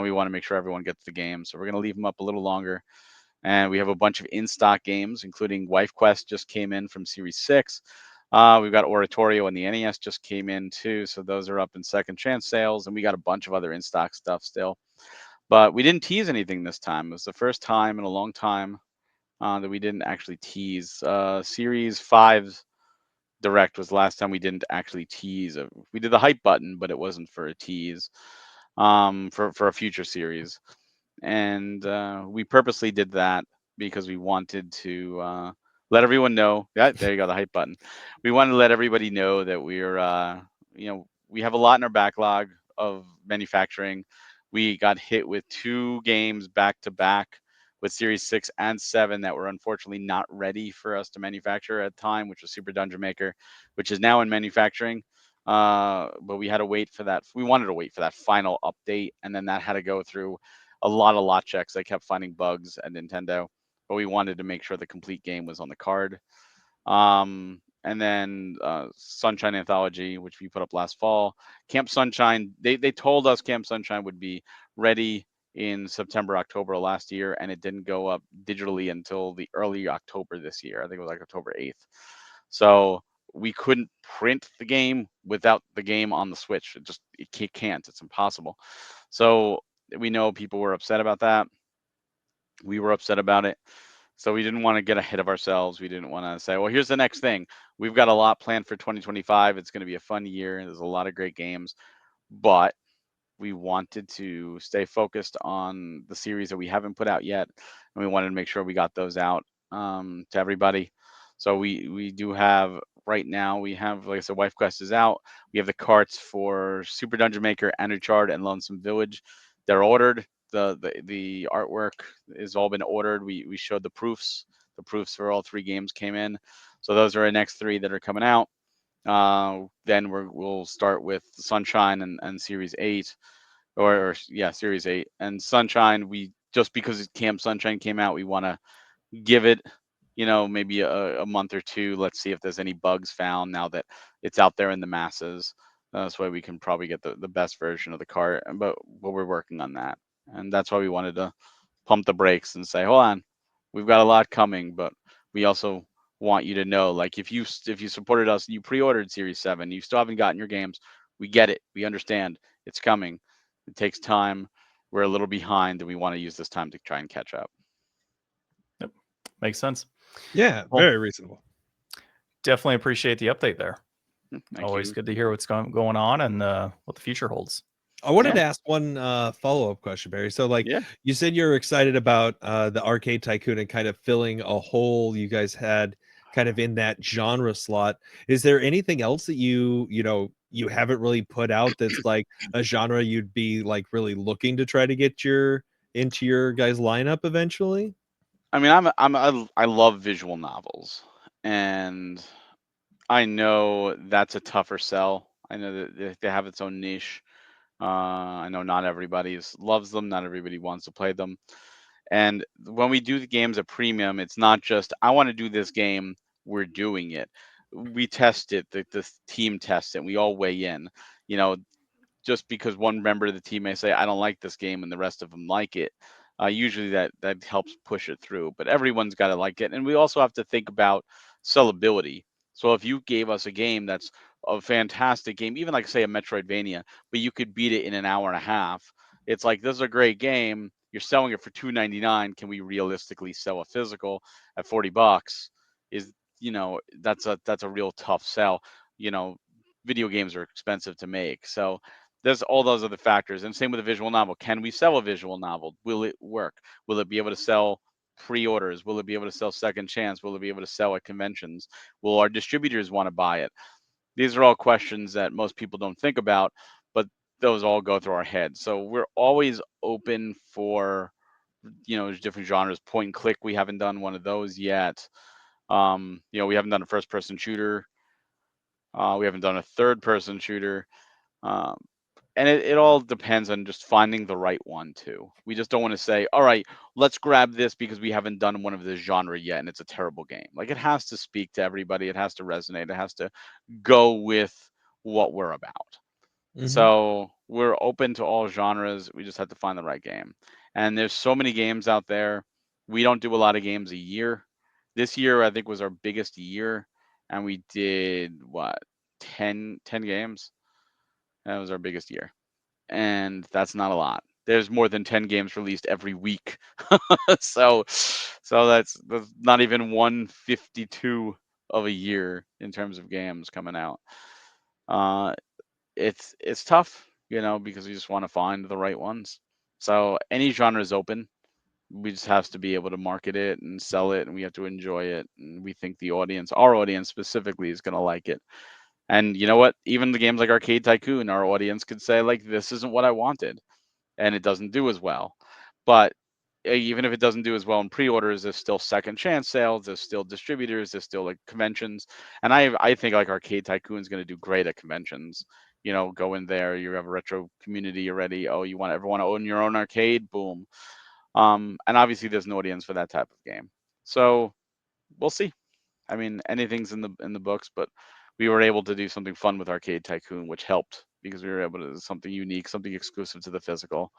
We want to make sure everyone gets the game, so we're going to leave them up a little longer. And we have a bunch of in-stock games, including Wife Quest just came in from Series 6. We've got Oratorio and the NES just came in too, so those are up in second chance sales, and we got a bunch of other in-stock stuff still. But we didn't tease anything this time. It was the first time in a long time that we didn't actually tease. Series 5's Direct was the last time we didn't actually tease. We did the hype button, but it wasn't for a tease for a future series. And we purposely did that because we wanted to let everyone know. Yeah, there you go, the hype button. We wanted to let everybody know that we're, we have a lot in our backlog of manufacturing. We got hit with 2 games back to back with Series 6 and 7 that were unfortunately not ready for us to manufacture at the time, which was Super Dungeon Maker, which is now in manufacturing. But we had to wait for that. We wanted to wait for that final update, and then that had to go through a lot of lot checks. They kept finding bugs at Nintendo, but we wanted to make sure the complete game was on the card. And then Sunshine Anthology, which we put up last fall. Camp Sunshine, they told us Camp Sunshine would be ready in September, October last year, and it didn't go up digitally until the early October this year. I think it was like October 8th. So we couldn't print the game without the game on the Switch. It can't. It's impossible. So we know people were upset about that. We were upset about it. So we didn't want to get ahead of ourselves. We didn't want to say, well, here's the next thing. We've got a lot planned for 2025. It's going to be a fun year. There's a lot of great games. But we wanted to stay focused on the series that we haven't put out yet. And we wanted to make sure we got those out to everybody. So we do have right now, we have, like I said, Wife Quest is out. We have the carts for Super Dungeon Maker, Uncharted, and Lonesome Village. They're ordered. The artwork has all been ordered. We showed the proofs. The proofs for all 3 games came in. So those are our next 3 that are coming out. Then we'll start with Sunshine and Series 8, or Series 8 and Sunshine. We just because Camp Sunshine came out, we want to give it, maybe a month or 2. Let's see if there's any bugs found now that it's out there in the masses. That's why we can probably get the best version of the cart. But we're working on that, and that's why we wanted to pump the brakes and say, hold on, we've got a lot coming, but we also want you to know, like, if you supported us, you pre-ordered Series 7, you still haven't gotten your games, we get it, we understand, it's coming, it takes time, we're a little behind, and we want to use this time to try and catch up. Yep, makes sense. Yeah, Well, very reasonable. Definitely appreciate the update there. Thank you. Good to hear what's going on and what the future holds. I wanted to ask one follow-up question, Barry. So, like, you said you're excited about the Arcade Tycoon and kind of filling a hole you guys had kind of in that genre slot. Is there anything else that you haven't really put out that's like a genre you'd be like really looking to try to get into your guys' lineup eventually? I mean, I love visual novels, and I know that's a tougher sell. I know that they have its own niche. I know not everybody loves them, not everybody wants to play them. And when we do the games at premium, it's not just I want to do this game, we're doing it. We test it, the team tests it, we all weigh in. Just because one member of the team may say I don't like this game and the rest of them like it, usually that helps push it through. But everyone's got to like it, and we also have to think about sellability. So if you gave us a game that's a fantastic game, even like say a Metroidvania, but you could beat it in an hour and a half, it's like this is a great game. You're selling it for $2.99. Can we realistically sell a physical at $40? Is that's a real tough sell. Video games are expensive to make, so there's all those other factors. And same with a visual novel. Can we sell a visual novel? Will it work? Will it be able to sell pre-orders? Will it be able to sell second chance? Will it be able to sell at conventions? Will our distributors want to buy it? These are all questions that most people don't think about, but those all go through our heads. So we're always open for there's different genres. Point and click, we haven't done one of those yet. We haven't done a first-person shooter. We haven't done a third-person shooter. And it all depends on just finding the right one too. We just don't want to say, all right, let's grab this because we haven't done one of this genre yet and it's a terrible game. Like, it has to speak to everybody. It has to resonate. It has to go with what we're about. So we're open to all genres. We just have to find the right game. And there's so many games out there. We don't do a lot of games a year. This year, I think, was our biggest year. And we did, 10 games? That was our biggest year. And that's not a lot. There's more than 10 games released every week. so that's not even 152 of a year in terms of games coming out. It's tough, because we just want to find the right ones. So any genre is open. We just have to be able to market it and sell it, and we have to enjoy it. And we think our audience specifically, is going to like it. And you know what? Even the games like Arcade Tycoon, our audience could say, like, this isn't what I wanted, and it doesn't do as well. But even if it doesn't do as well in pre-orders, there's still second chance sales, there's still distributors, there's still like conventions. And I think like Arcade Tycoon is going to do great at conventions. Go in there, you have a retro community already. Oh, you want everyone to own your own arcade? Boom. And obviously there's an audience for that type of game. So we'll see. I mean, anything's in the books, but we were able to do something fun with Arcade Tycoon, which helped because we were able to do something unique, something exclusive to the physical,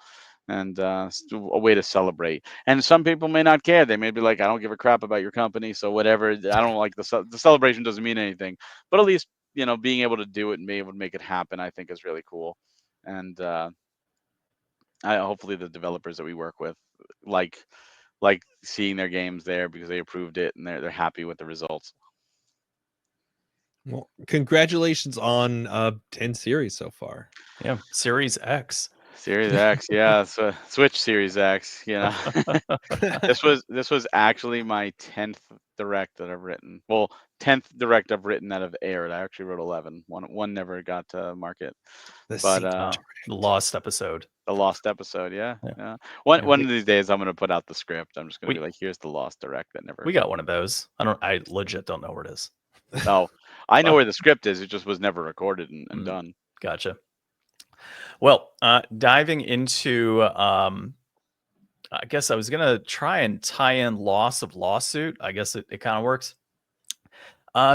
and a way to celebrate. And some people may not care. They may be like, I don't give a crap about your company, so whatever. I don't like the celebration doesn't mean anything. But at least, being able to do it and being able to make it happen, I think is really cool. And hopefully the developers that we work with like seeing their games there because they approved it and they're happy with the results. Well, congratulations on 10 series so far. Yeah, Series X. Series X, yeah, so Switch Series X. This was actually my 10th direct that I've written. Well, 10th direct I've written that have aired. I actually wrote 11. One never got to market. The lost episode. The lost episode, yeah. Yeah, One of these days, I'm gonna put out the script. I'm just gonna be like, here's the lost direct that never. We got one of those. I legit don't know where it is. No, I know where the script is. It just was never recorded and done. Gotcha. Well, diving into, I guess I was gonna try and tie in loss of lawsuit. I guess it kind of works.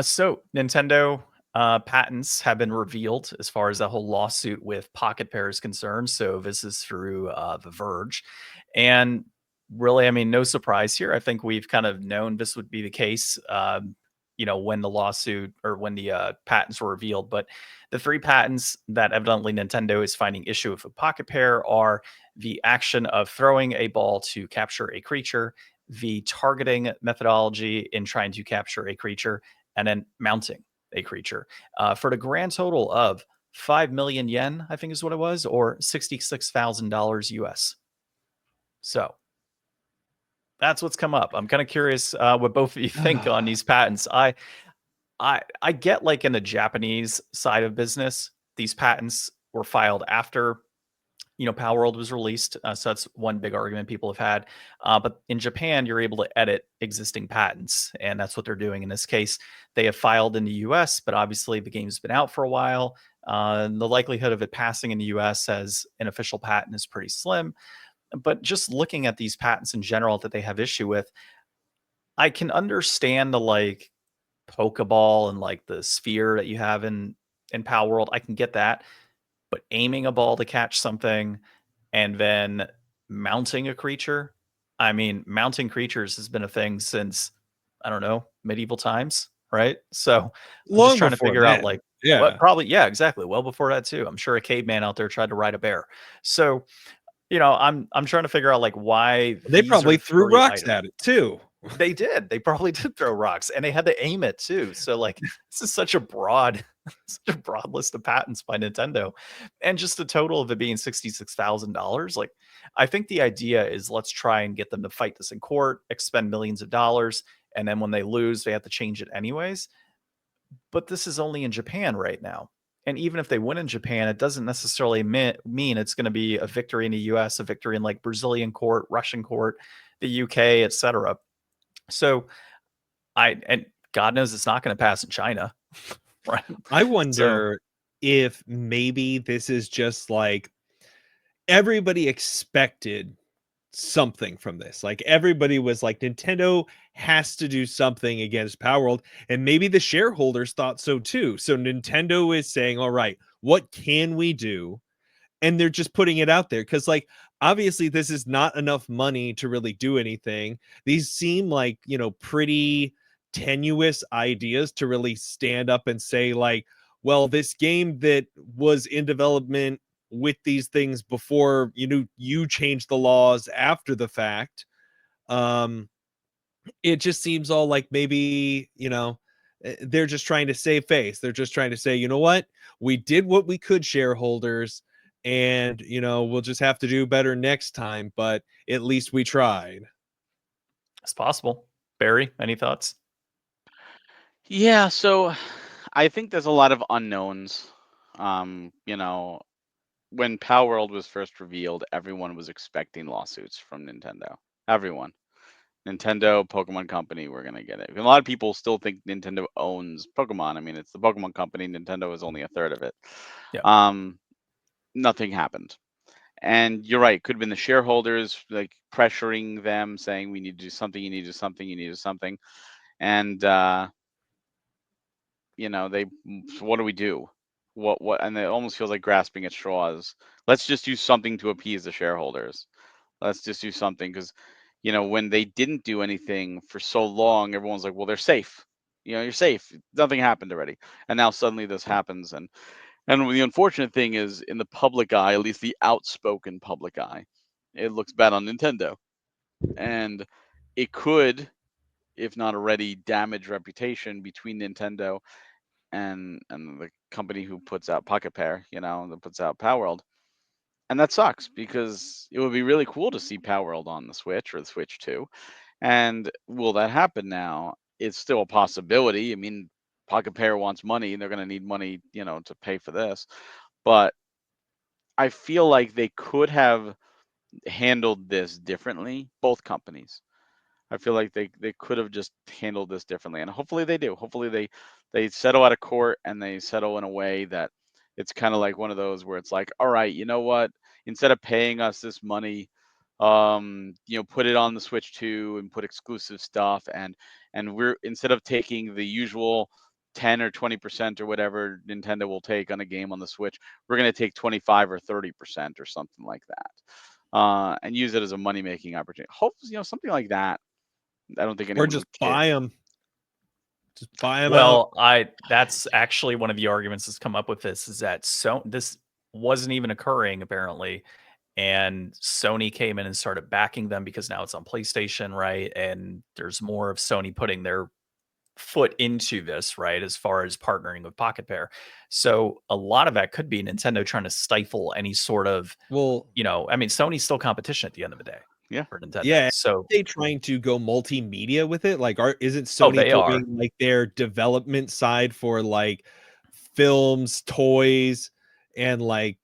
So Nintendo patents have been revealed as far as that whole lawsuit with Pocketpair is concerned. So this is through The Verge, and really, I mean, no surprise here. I think we've kind of known this would be the case. When the lawsuit or when the patents were revealed. But the three patents that evidently Nintendo is finding issue with Pocketpair are the action of throwing a ball to capture a creature, the targeting methodology in trying to capture a creature, and then mounting a creature for the grand total of 5 million yen, I think is what it was, or $66,000 US. So that's what's come up. I'm kind of curious what both of you think on these patents. I get, like, in the Japanese side of business, these patents were filed after Palworld was released. So that's one big argument people have had. But in Japan, you're able to edit existing patents, and that's what they're doing in this case. They have filed in the US, but obviously the game's been out for a while. The likelihood of it passing in the US as an official patent is pretty slim. But just looking at these patents in general that they have issue with, I can understand the like Pokeball and like the sphere that you have in Palworld. I can get that. But aiming a ball to catch something and then mounting a creature, I mean, mounting creatures has been a thing since, I don't know, medieval times, right? So I'm just trying to figure out, like, what probably, yeah, exactly. Well before that too. I'm sure a caveman out there tried to ride a bear. So, I'm trying to figure out, like, why they probably threw rocks at it too. They did. They probably did throw rocks, and they had to aim it too. So, like, this is such a broad list of patents by Nintendo, and just the total of it being $66,000. Like, I think the idea is let's try and get them to fight this in court, expend millions of dollars, and then when they lose, they have to change it anyways. But this is only in Japan right now. And even if they win in Japan, it doesn't necessarily mean it's going to be a victory in the US, a victory in like Brazilian court, Russian court, the UK, etc. So and God knows it's not going to pass in China, right? I So wonder if maybe this is just like everybody expected something from this. Like everybody was like, Nintendo has to do something against Palworld, and maybe the shareholders thought so too. So Nintendo is saying, all right, what can we do? And they're just putting it out there because, like, obviously this is not enough money to really do anything. These seem like, you know, pretty tenuous ideas to really stand up and say, like, well, this game that was in development with these things before, you know, you changed the laws after the fact. um it just seems all like maybe, you know, they're just trying to save face. They're just trying to say, you know what, we did what we could, shareholders, and, you know, we'll just have to do better next time, but at least we tried. it's possible. Barry, any thoughts? Yeah, so I think there's a lot of unknowns. You know, when Palworld was first revealed, everyone was expecting lawsuits from Nintendo. Everyone. Nintendo, Pokemon Company, we're gonna get it. A lot of people still think Nintendo owns Pokemon. I mean, it's the Pokemon Company. Nintendo is only a third of it. Yeah. Nothing happened. And you're right, could have been the shareholders like pressuring them, saying we need to do something, you need to do something, you need to do something. And you know, so what do we do? What and it almost feels like grasping at straws. Let's just do something to appease the shareholders. Let's just do something because, you know, when they didn't do anything for so long, everyone's like, well, they're safe. You know, you're safe. Nothing happened already. And now suddenly this happens. And the unfortunate thing is, in the public eye, at least the outspoken public eye, it looks bad on Nintendo. And it could, if not already, damage reputation between Nintendo and the company who puts out Pocketpair, you know, that puts out Palworld. And that sucks because it would be really cool to see Palworld on the Switch or the Switch 2. And will that happen now? It's still a possibility. I mean, Pocketpair wants money and they're going to need money, you know, to pay for this. But I feel like they could have handled this differently, both companies. I feel like they could have just handled this differently, and hopefully they do. Hopefully they settle out of court and they settle in a way that it's kind of like one of those where it's like, all right, you know what? Instead of paying us this money, you know, put it on the Switch 2 and put exclusive stuff, and we're instead of taking the usual 10 or 20% or whatever Nintendo will take on a game on the Switch, we're going to take 25 or 30% or something like that, and use it as a money making opportunity. Hopefully, you know, something like that. I don't think Or anyone just would care. buy them. Just buy them out. Well, that's actually one of the arguments that's come up with this is that this wasn't even occurring apparently, and Sony came in and started backing them because now it's on PlayStation, right? And there's more of Sony putting their foot into this, right? As far as partnering with Pocketpair. So a lot of that could be Nintendo trying to stifle any sort of, Well, you know, I mean, Sony's still competition at the end of the day Yeah. for Nintendo. yeah, So they trying to go multimedia with it? Like, isn't oh, Sony they are. doing like their development side for like films, toys, and like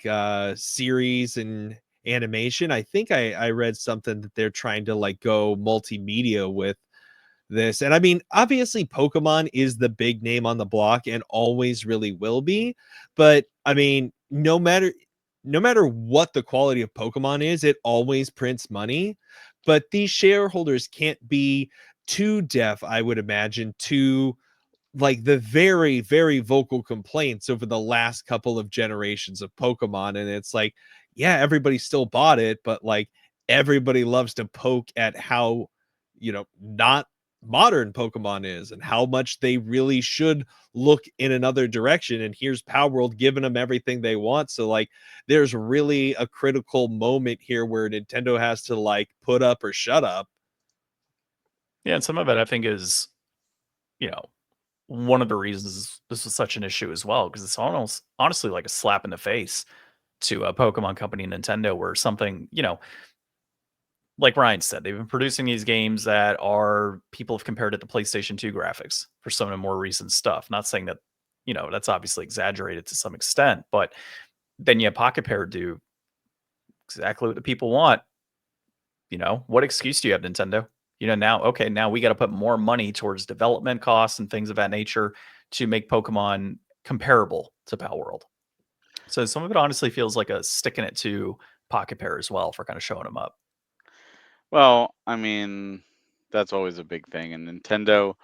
series and animation? I think I read something that they're trying to like go multimedia with this. And I mean, obviously Pokemon is the big name on the block and always really will be, but I mean, no matter what the quality of Pokemon is, it always prints money. But these shareholders can't be too deaf, I would imagine, to like the very, very vocal complaints over the last couple of generations of Pokemon. And it's like, yeah, everybody still bought it, but like everybody loves to poke at how, you know, not modern Pokemon is and how much they really should look in another direction. And here's Palworld giving them everything they want. So like there's really a critical moment here where Nintendo has to like put up or shut up. Yeah, and some of it I think is, you know, one of the reasons this was such an issue as well, because it's almost honestly like a slap in the face to a Pokemon Company and Nintendo, where something, you know, like Ryan said, they've been producing these games that are people have compared it to PlayStation 2 graphics for some of the more recent stuff. Not saying that that's obviously exaggerated to some extent, but then you have Pocketpair do exactly what the people want. What excuse do you have, Nintendo? Now we got to put more money towards development costs and things of that nature to make Pokemon comparable to Palworld. So some of it honestly feels like a sticking it to Pocketpair as well for kind of showing them up. Well, I mean, that's always a big thing. And Nintendo,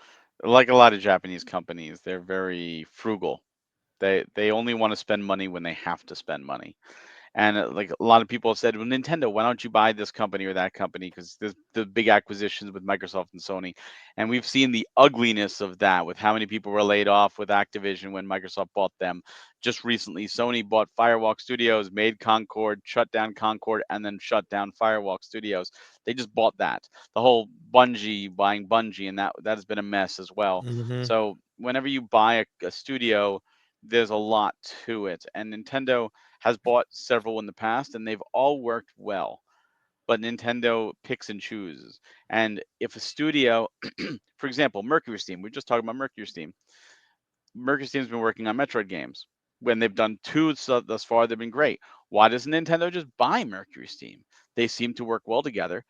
like a lot of Japanese companies, they're very frugal. They only want to spend money when they have to spend money. And like a lot of people have said, well, Nintendo, why don't you buy this company or that company? Because there's the big acquisitions with Microsoft and Sony. And we've seen the ugliness of that with how many people were laid off with Activision when Microsoft bought them. Just recently, Sony bought Firewalk Studios, made Concord, shut down Concord, and then shut down Firewalk Studios. They just bought that. The whole Bungie buying Bungie, and that has been a mess as well. Mm-hmm. So whenever you buy a studio, there's a lot to it. And Nintendo has bought several in the past and they've all worked well. But Nintendo picks and chooses. And if a studio, for example, Mercury Steam, we're just talking about Mercury Steam. Mercury Steam's been working on Metroid games. When they've done two thus far, they've been great. Why doesn't Nintendo just buy Mercury Steam? They seem to work well together,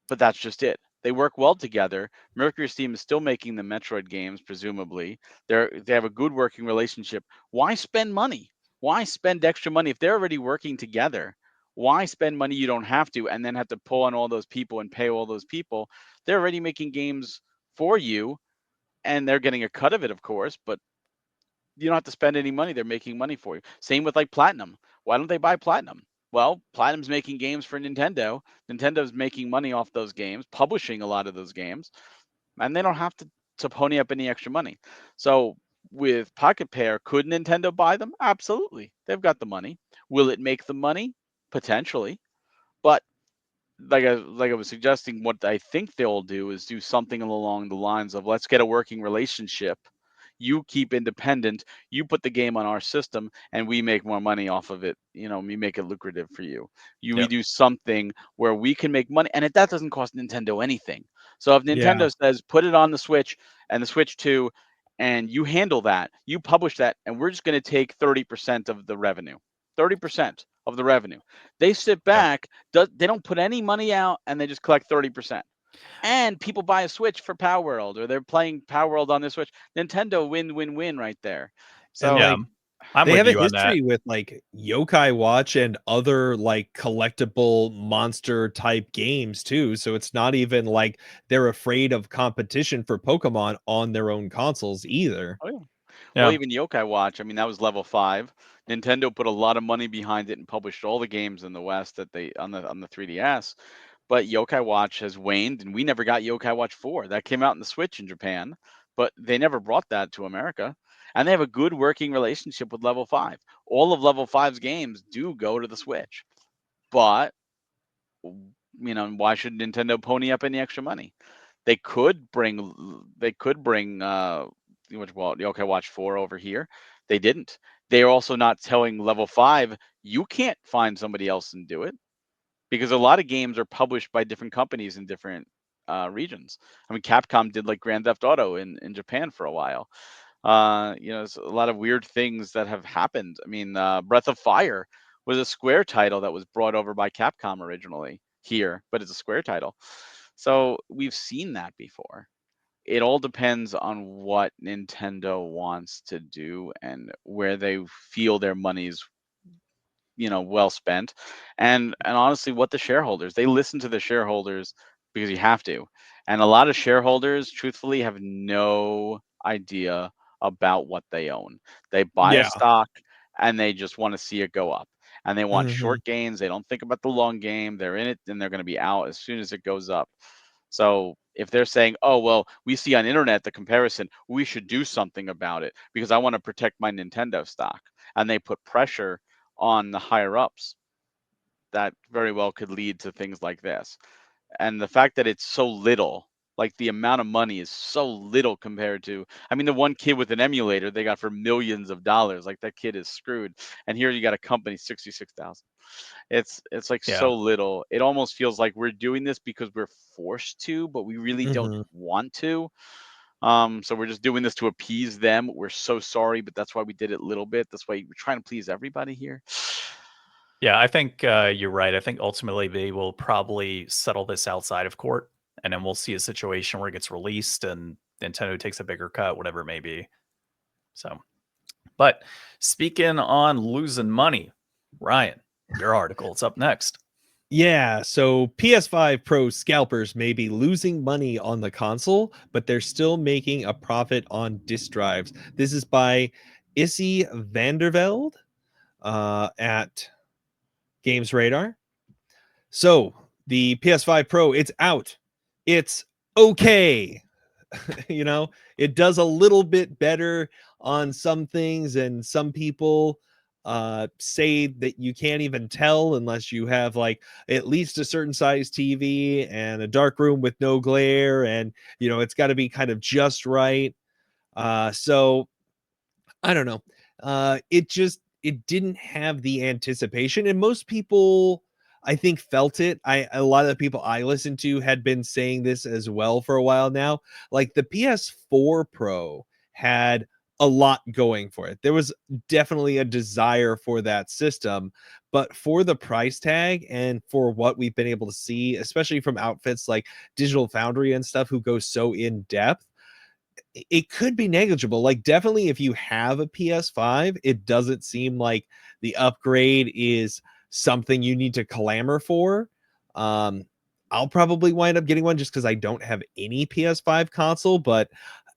but that's just it. They work well together. Mercury Steam is still making the Metroid games, presumably. They have a good working relationship. Why spend money? Why spend extra money if they're already working together? Why spend money you don't have to and then have to pull on all those people and pay all those people? They're already making games for you and they're getting a cut of it, of course, but you don't have to spend any money. They're making money for you. Same with like Platinum. Why don't they buy Platinum? Well, Platinum's making games for Nintendo. Nintendo's making money off those games, publishing a lot of those games, and they don't have to pony up any extra money. So with Pocketpair, could Nintendo buy them? Absolutely. They've got the money. Will it make the money? Potentially. But like I was suggesting, what I think they'll do is do something along the lines of let's get a working relationship. You keep independent, you put the game on our system, and we make more money off of it. We make it lucrative for you. We Yep. do something where we can make money, and that doesn't cost Nintendo anything. So if Nintendo says put it on the Switch and the Switch 2, and you handle that, you publish that, and we're just going to take 30% of the revenue. 30% of the revenue. They sit back, they don't put any money out, and they just collect 30%. And people buy a Switch for Palworld, or they're playing Palworld on their Switch. Nintendo win right there. And So Yeah. I'm they with have a you on that. history with like Yokai Watch and other like collectible monster type games too. So it's not even like they're afraid of competition for Pokemon on their own consoles either. oh yeah. Well, Yeah. even Yokai Watch, I mean, that was level 5. Nintendo put a lot of money behind it and published all the games in the West that they on the 3DS. But Yokai Watch has waned, and we never got Yokai Watch 4. That came out in the Switch in Japan, but they never brought that to America. And they have a good working relationship with Level 5. All of Level 5's games do go to the Switch. But, why should Nintendo pony up any extra money? They could bring Yokai Watch 4 over here. They didn't. They are also not telling Level 5, you can't find somebody else and do it, because a lot of games are published by different companies in different regions. I mean, Capcom did like Grand Theft Auto in Japan for a while. It's a lot of weird things that have happened. I mean, Breath of Fire was a Square title that was brought over by Capcom originally here, but it's a Square title. So we've seen that before. It all depends on what Nintendo wants to do and where they feel their money's well spent, and honestly what the shareholders, they listen to the shareholders because you have to. And a lot of shareholders truthfully have no idea about what they own. They buy a Yeah. stock and they just want to see it go up, and they want Mhm. short gains. They don't think about the long game. They're in it and they're going to be out as soon as it goes up. So if they're saying, oh well, we see on internet the comparison, we should do something about it because I want to protect my Nintendo stock, and they put pressure on the higher ups, that very well could lead to things like this. And the fact that it's so little, like the amount of money is so little compared to, I mean, the one kid with an emulator they got for millions of dollars, like that kid is screwed. And here you got a company 66,000. It's like Yeah. so little. It almost feels like we're doing this because we're forced to, but we really don't Mhm. want to. So we're just doing this to appease them. We're so sorry, but that's why we did it a little bit. That's why we're trying to please everybody here. Yeah, I think you're right. I think ultimately they will probably settle this outside of court, and then we'll see a situation where it gets released and Nintendo takes a bigger cut, whatever it may be. So, but speaking on losing money, Ryan, your article, it's up next. Yeah, so PS5 Pro scalpers may be losing money on the console, but they're still making a profit on disk drives. This is by Issy Vandervelde at Games Radar. So the PS5 Pro, it's out. It's okay. It does a little bit better on some things, and some people say that you can't even tell unless you have like at least a certain size TV and a dark room with no glare, and it's got to be kind of just right. So I don't know. It didn't have the anticipation, and most people I think felt it. A lot of the people I listened to had been saying this as well for a while now. Like the PS4 Pro had a lot going for it. There was definitely a desire for that system, but for the price tag and for what we've been able to see, especially from outfits like Digital Foundry and stuff who go so in depth, it could be negligible. Like definitely if you have a PS5, it doesn't seem like the upgrade is something you need to clamor for. I'll probably wind up getting one just because I don't have any PS5 console, but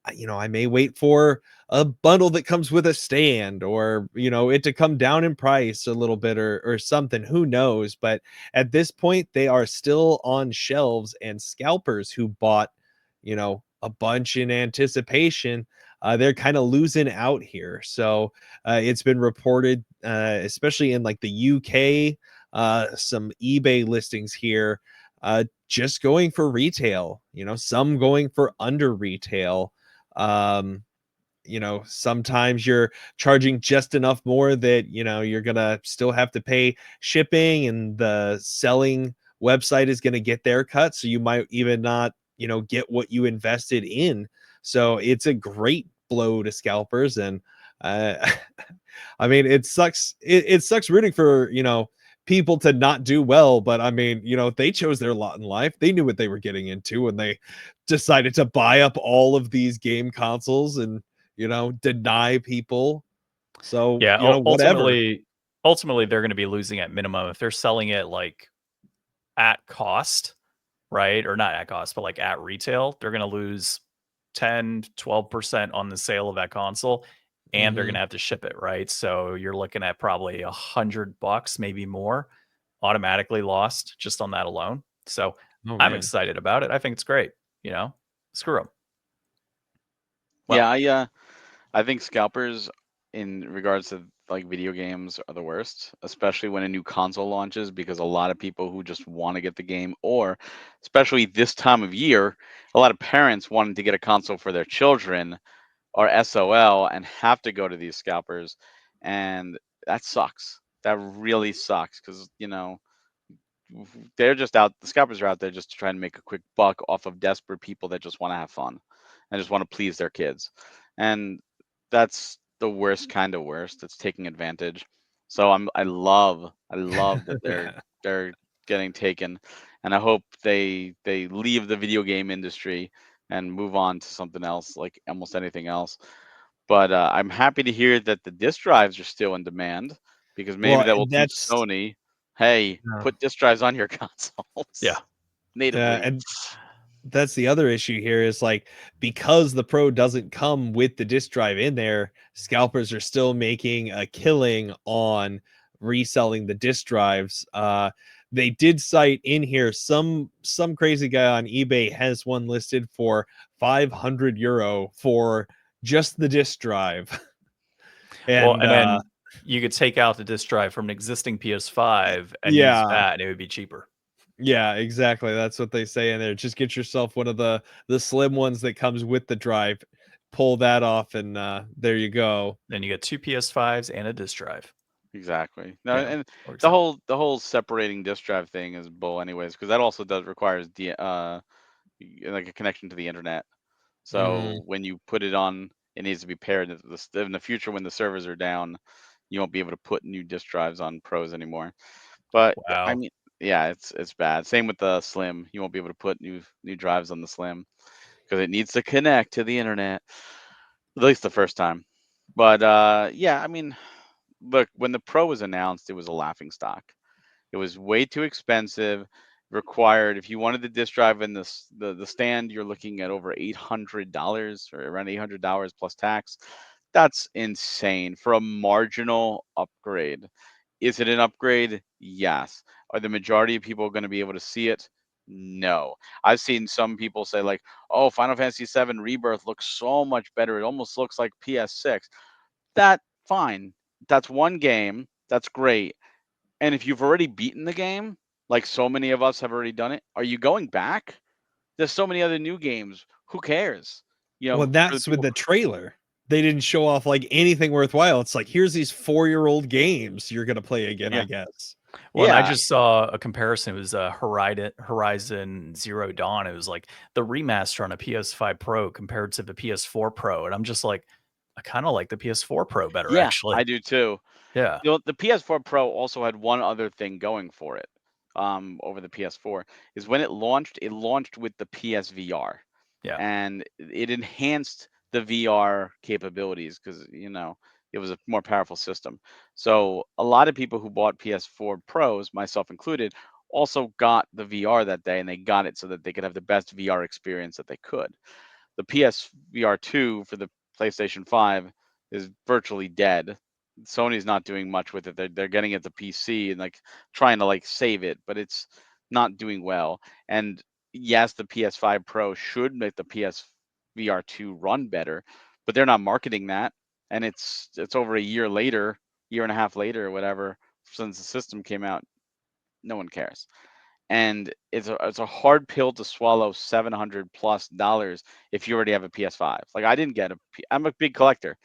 I may wait for a bundle that comes with a stand, or it to come down in price a little bit, or something. Who knows? But at this point, they are still on shelves, and scalpers who bought a bunch in anticipation, they're kind of losing out here. So it's been reported, especially in like the UK, some eBay listings here, just going for retail, some going for under retail. Sometimes you're charging just enough more that you're gonna still have to pay shipping, and the selling website is going to get their cut, so you might even not get what you invested in. So it's a great blow to scalpers, and I mean, it sucks. It sucks rooting for people to not do well, but I mean, they chose their lot in life. They knew what they were getting into when they decided to buy up all of these game consoles and deny people. So Yeah, whatever. ultimately they're going to be losing at minimum if they're selling it like at cost, right? Or not at cost, but like at retail, they're going to lose 10, 12% on the sale of that console, and they're going to have to ship it, right? So you're looking at probably $100, maybe more, automatically lost just on that alone. So Oh, I'm man. excited about it. I think it's great. Screw them. Yeah, I think scalpers in regards to like video games are the worst, especially when a new console launches, because a lot of people who just want to get the game, or especially this time of year, a lot of parents wanting to get a console for their children are SOL and have to go to these scalpers, and that sucks. That really sucks because they're just out. The scalpers are out there just to try and make a quick buck off of desperate people that just want to have fun and just want to please their kids, and that's the worst kind of worst. It's taking advantage. So I love that they're getting taken, and I hope they leave the video game industry and move on to something else, like almost anything else. But I'm happy to hear that the disk drives are still in demand, because maybe Well, that will teach that's Sony, hey, put disk drives on your Yeah. consoles natively. and that's the other issue here is like, because the Pro doesn't come with the disk drive in there, scalpers are still making a killing on reselling the disk drives. They did cite in here some crazy guy on eBay has one listed for 500 euro for just the disk drive. Well, And and then you could take out the disk drive from an existing PS5 and use yeah, that, and it would be cheaper. yeah, exactly. That's what they say in there. Just get yourself one of the slim ones that comes with the drive. Pull that off, and there you go. Then you get two PS5s and a disk drive. Exactly. No, Yeah, and works the out. whole separating disk drive thing is bull anyways, because that also does requires like a connection to the internet. So when you put it on, it needs to be paired. In the future, when the servers are down, you won't be able to put new disk drives on Pros anymore. But I Wow. mean, yeah, it's bad. Same with the Slim. You won't be able to put new drives on the Slim because it needs to connect to the internet, at least the first time. But yeah, I mean, look, when the Pro was announced, it was a laughing stock. It was way too expensive. Required, if you wanted the disk drive in the stand, you're looking at over $800 or around $800 plus tax. That's insane for a marginal upgrade. Is it an upgrade? Yes. Are the majority of people going to be able to see it? No. I've seen some people say like, "Oh, Final Fantasy VII Rebirth looks so much better. It almost looks like PS6." That fine. That's one game. That's great. And if you've already beaten the game, like so many of us have already done it, are you going back? There's so many other new games. Who cares? Well, For the that's with people. the trailer. They didn't show off like anything worthwhile. It's like, here's these 4-year-old games you're gonna play again, Yeah. I guess. Well, and I Yeah. just saw a comparison. It was Horizon Zero Dawn. It was like the remaster on a PS5 Pro compared to the PS4 Pro, and I'm just like, I kind of like the PS4 Pro better, Yeah, actually. I do too. Yeah, The PS4 Pro also had one other thing going for it, over the PS4, is when it launched with the PSVR. yeah, And it enhanced the VR capabilities because it was a more powerful system. So a lot of people who bought PS4 Pros, myself included, also got the VR that day, and they got it so that they could have the best VR experience that they could. The PSVR 2 for the PlayStation 5 is virtually dead. Sony's not doing much with it. They're getting it to PC and like trying to like save it, but it's not doing well. And yes, the PS5 Pro should make the PSVR 2 run better, but they're not marketing that. And it's over a year later, year and a half later, or whatever, since the system came out. No one cares. And it's a hard pill to swallow, $700+ if you already have a PS5. Like I'm a big collector.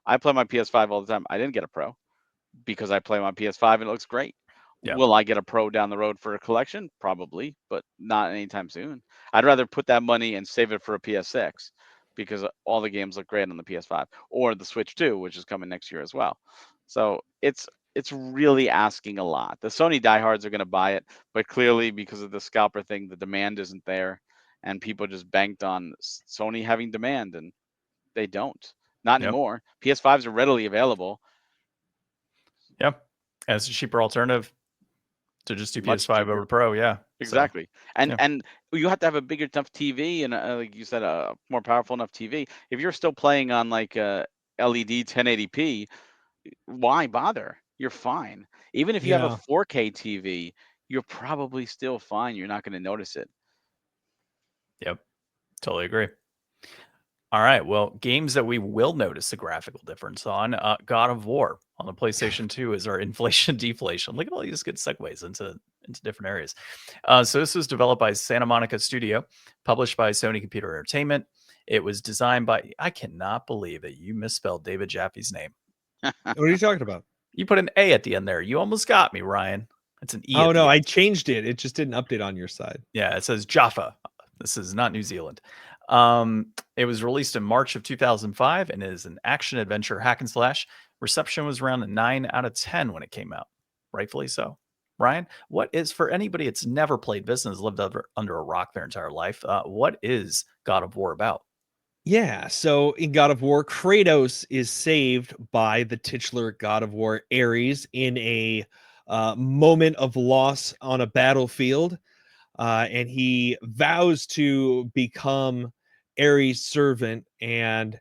I play my PS5 all the time. I didn't get a Pro because I play my PS5 and it looks great. yeah, Will I get a Pro down the road for a collection? Probably, but not anytime soon. I'd rather put that money and save it for a PS6 because all the games look great on the PS5 or the Switch 2, which is coming next year as well. So it's really asking a lot. The Sony diehards are going to buy it, but clearly because of the scalper thing, the demand isn't there, and people just banked on Sony having demand, and they don't. Not yep, anymore. PS5s are readily available. yep. As a cheaper alternative to just do Much PS5 cheaper. over Pro, yeah. So, Exactly. And yeah, and you have to have a bigger enough TV and like you said, a more powerful enough TV. If you're still playing on like a LED 1080p, why bother? You're fine. Even if you have a Yeah. 4K TV, you're probably still fine. You're not going to notice it. yep, totally agree. All right. Well, games that we will notice a graphical difference on, God of War on the PlayStation 2 is our inflation deflation. Look at all these good segues into different areas. So this was developed by Santa Monica Studio, published by Sony Computer Entertainment. It was designed by, I cannot believe that you misspelled David Jaffe's name. What are you talking about? You put an A at the end there. You almost got me, Ryan. It's an E Oh at the no, end. I changed it. It just didn't update on your side. Yeah, it says Jaffa. This is not New Zealand. It was released in March of 2005 and is an action adventure hack and slash. Reception was around a 9 out of 10 when it came out. Rightfully so. Ryan, what is, for anybody that's never played this and has lived under a rock their entire life, what is God of War about? Yeah, so in God of War, Kratos is saved by the titular God of War Ares in a moment of loss on a battlefield, and he vows to become Ares' servant. And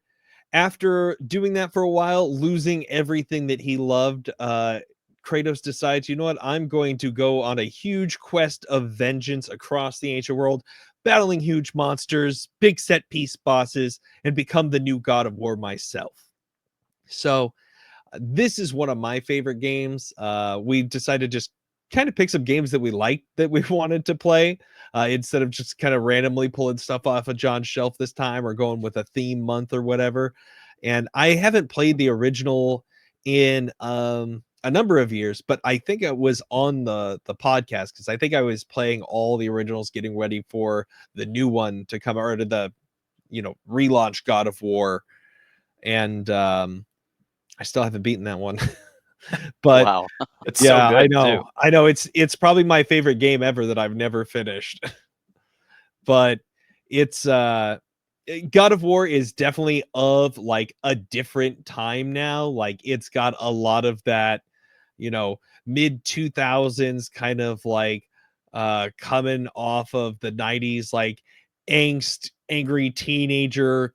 after doing that for a while, losing everything that he loved, Kratos decides, you know what, I'm going to go on a huge quest of vengeance across the ancient world, battling huge monsters, big set piece bosses, and become the new God of War myself. So this is one of my favorite games. We decided to just kind of pick some games that we liked that we wanted to play, instead of just kind of randomly pulling stuff off of John's shelf this time or going with a theme month or whatever. And I haven't played the original in a number of years, but I think it was on the podcast because I think I was playing all the originals, getting ready for the new one to come, or the relaunch God of War, and I still haven't beaten that one. But Wow. It's so yeah, good too. I know it's probably my favorite game ever that I've never finished. But it's God of War is definitely of like a different time now. Like it's got a lot of that, mid 2000s kind of like coming off of the 90s, like angst, angry teenager,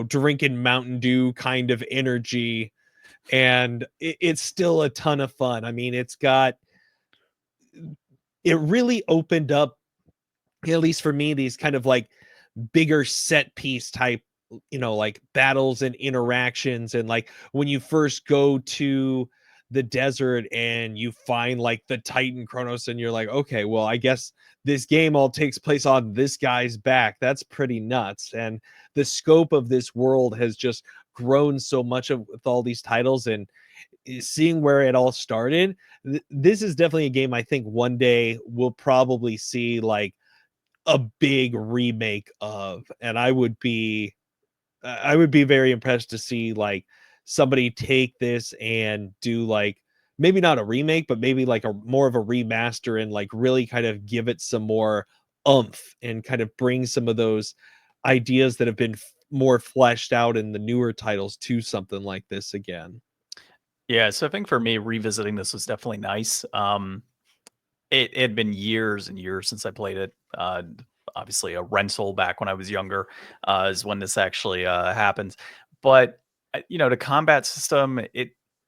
drinking Mountain Dew kind of energy. And it's still a ton of fun. I mean, it really opened up, at least for me, these kind of like bigger set piece type, like battles and interactions. And like when you first go to the desert and you find like the Titan Kronos, and you're like, okay, well, I guess this game all takes place on this guy's back. That's pretty nuts. And the scope of this world has just grown so much with all these titles. And seeing where it all started, this is definitely a game I think one day we'll probably see like a big remake of. And I would be very impressed to see like somebody take this and do like maybe not a remake, but maybe like a more of a remaster, and like really kind of give it some more oomph and kind of bring some of those ideas that have been more fleshed out in the newer titles to something like this again. Yeah, so I think for me, revisiting this was definitely nice. It had been years and years since I played it. Obviously, a rental back when I was younger is when this actually happened. But the combat system,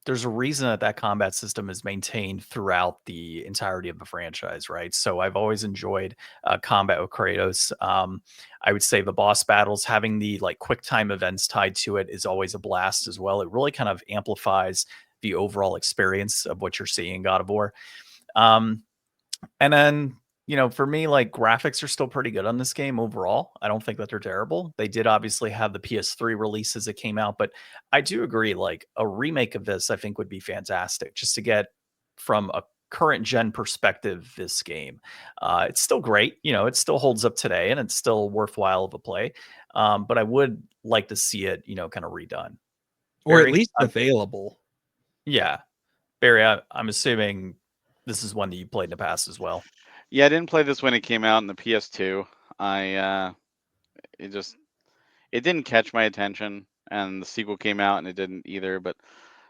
there's a reason that combat system is maintained throughout the entirety of the franchise, right? So I've always enjoyed combat with Kratos. I would say the boss battles, having the like quick time events tied to it, is always a blast as well. It really kind of amplifies the overall experience of what you're seeing in God of War. Um, and then, for me, like graphics are still pretty good on this game overall. I don't think that they're terrible. They did obviously have the PS3 releases that came out, but I do agree, like a remake of this, I think would be fantastic just to get from a current gen perspective this game. It's still great. It still holds up today and it's still worthwhile of a play. But I would like to see it, kind of redone. Or at Barry, least available. yeah. Barry, I'm assuming this is one that you played in the past as well. Yeah, I didn't play this when it came out in the PS2. It just it didn't catch my attention, and the sequel came out and it didn't either. But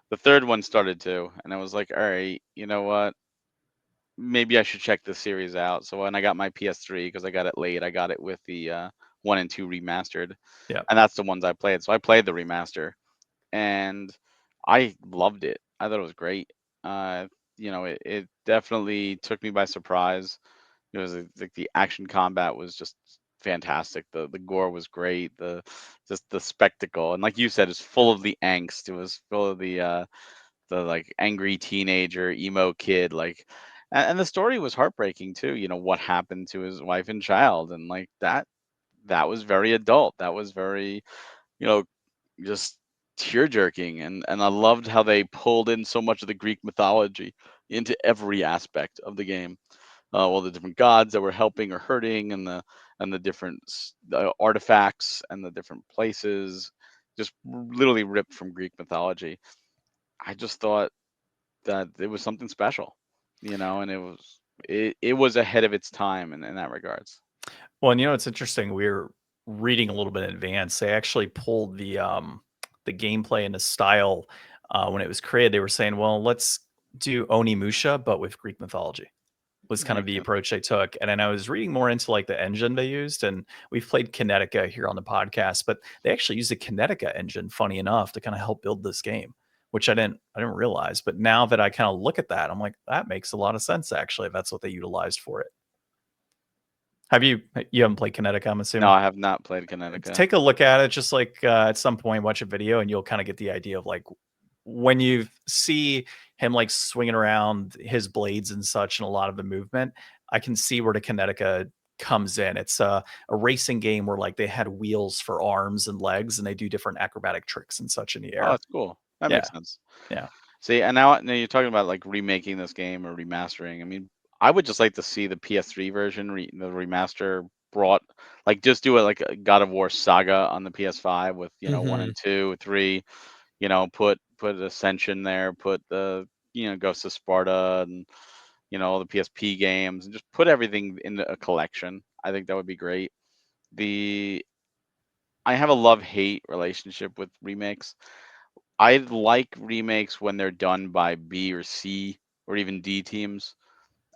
the third one started to, and I was like, all right, you know what? Maybe I should check this series out. So when I got my PS3, because I got it late, I got it with the 1 and 2 remastered, Yeah. and that's the ones I played. So I played the remaster, and I loved it. I thought it was great. It definitely took me by surprise. It was like the action combat was just fantastic. The gore was great. The spectacle, and like you said, it's full of the angst. It was full of the like angry teenager emo kid, like, and the story was heartbreaking too. What happened to his wife and child, and like that was very adult. That was very, you know just tear jerking, and I loved how they pulled in so much of the Greek mythology into every aspect of the game. All the different gods that were helping or hurting, and the different artifacts and the different places, just literally ripped from Greek mythology. I just thought that it was something special, and it was ahead of its time in that regards. Well, and it's interesting. We were reading a little bit in advance. They actually pulled the gameplay and the style when it was created. They were saying, well, let's do Onimusha, but with Greek mythology. Was That kind of makes the sense. approach they took. And then I was reading more into like the engine they used, and we've played Kinetica here on the podcast, but they actually used the Kinetica engine, funny enough, to kind of help build this game, which I didn't realize. But now that I kind of look at that, I'm like, that makes a lot of sense actually, if that's what they utilized for it. You haven't played Kinetica, I'm No, assuming? I have not played Kinetica. Take a look at it, just like at some point, watch a video, and you'll kind of get the idea of like when you see him like swinging around his blades and such, and a lot of the movement. I can see where the Kinetica comes in. It's a racing game where like they had wheels for arms and legs, and they do different acrobatic tricks and such in the Oh, air. that's cool. That Yeah, makes sense. yeah. See, and now you're talking about like remaking this game or remastering. I mean, I would just like to see the PS3 version, the remaster brought like just do it like a God of War Saga on the PS5 with 1 Mhm. and 2, 3. Put Ascension there, put the Ghost of Sparta and all the PSP games, and just put everything in a collection. I think that would be great. I have a love-hate relationship with remakes. I like remakes when they're done by B or C or even D teams.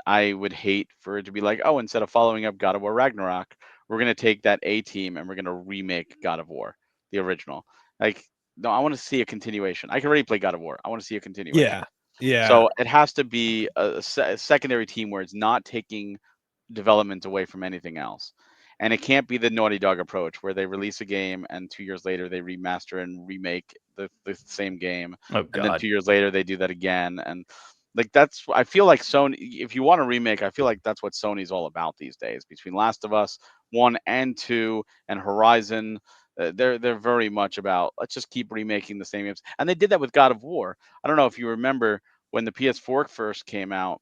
I would hate for it to be like, oh, instead of following up God of War Ragnarok, we're gonna take that A team and we're gonna remake God of War, the original. Like, no, I want to see a continuation. I can already play God of War. I want to see a continuation. Yeah. Yeah. So it has to be a secondary team where it's not taking development away from anything else. And it can't be the Naughty Dog approach where they release a game and 2 years later they remaster and remake the same game. Oh And then God. 2 years later they do that again. And like I feel like Sony, if you want to remake, I feel like that's what Sony's all about these days. Between Last of Us 1 and 2 and Horizon, they're very much about let's just keep remaking the same games. And they did that with God of War. I don't know if you remember when the PS4 first came out,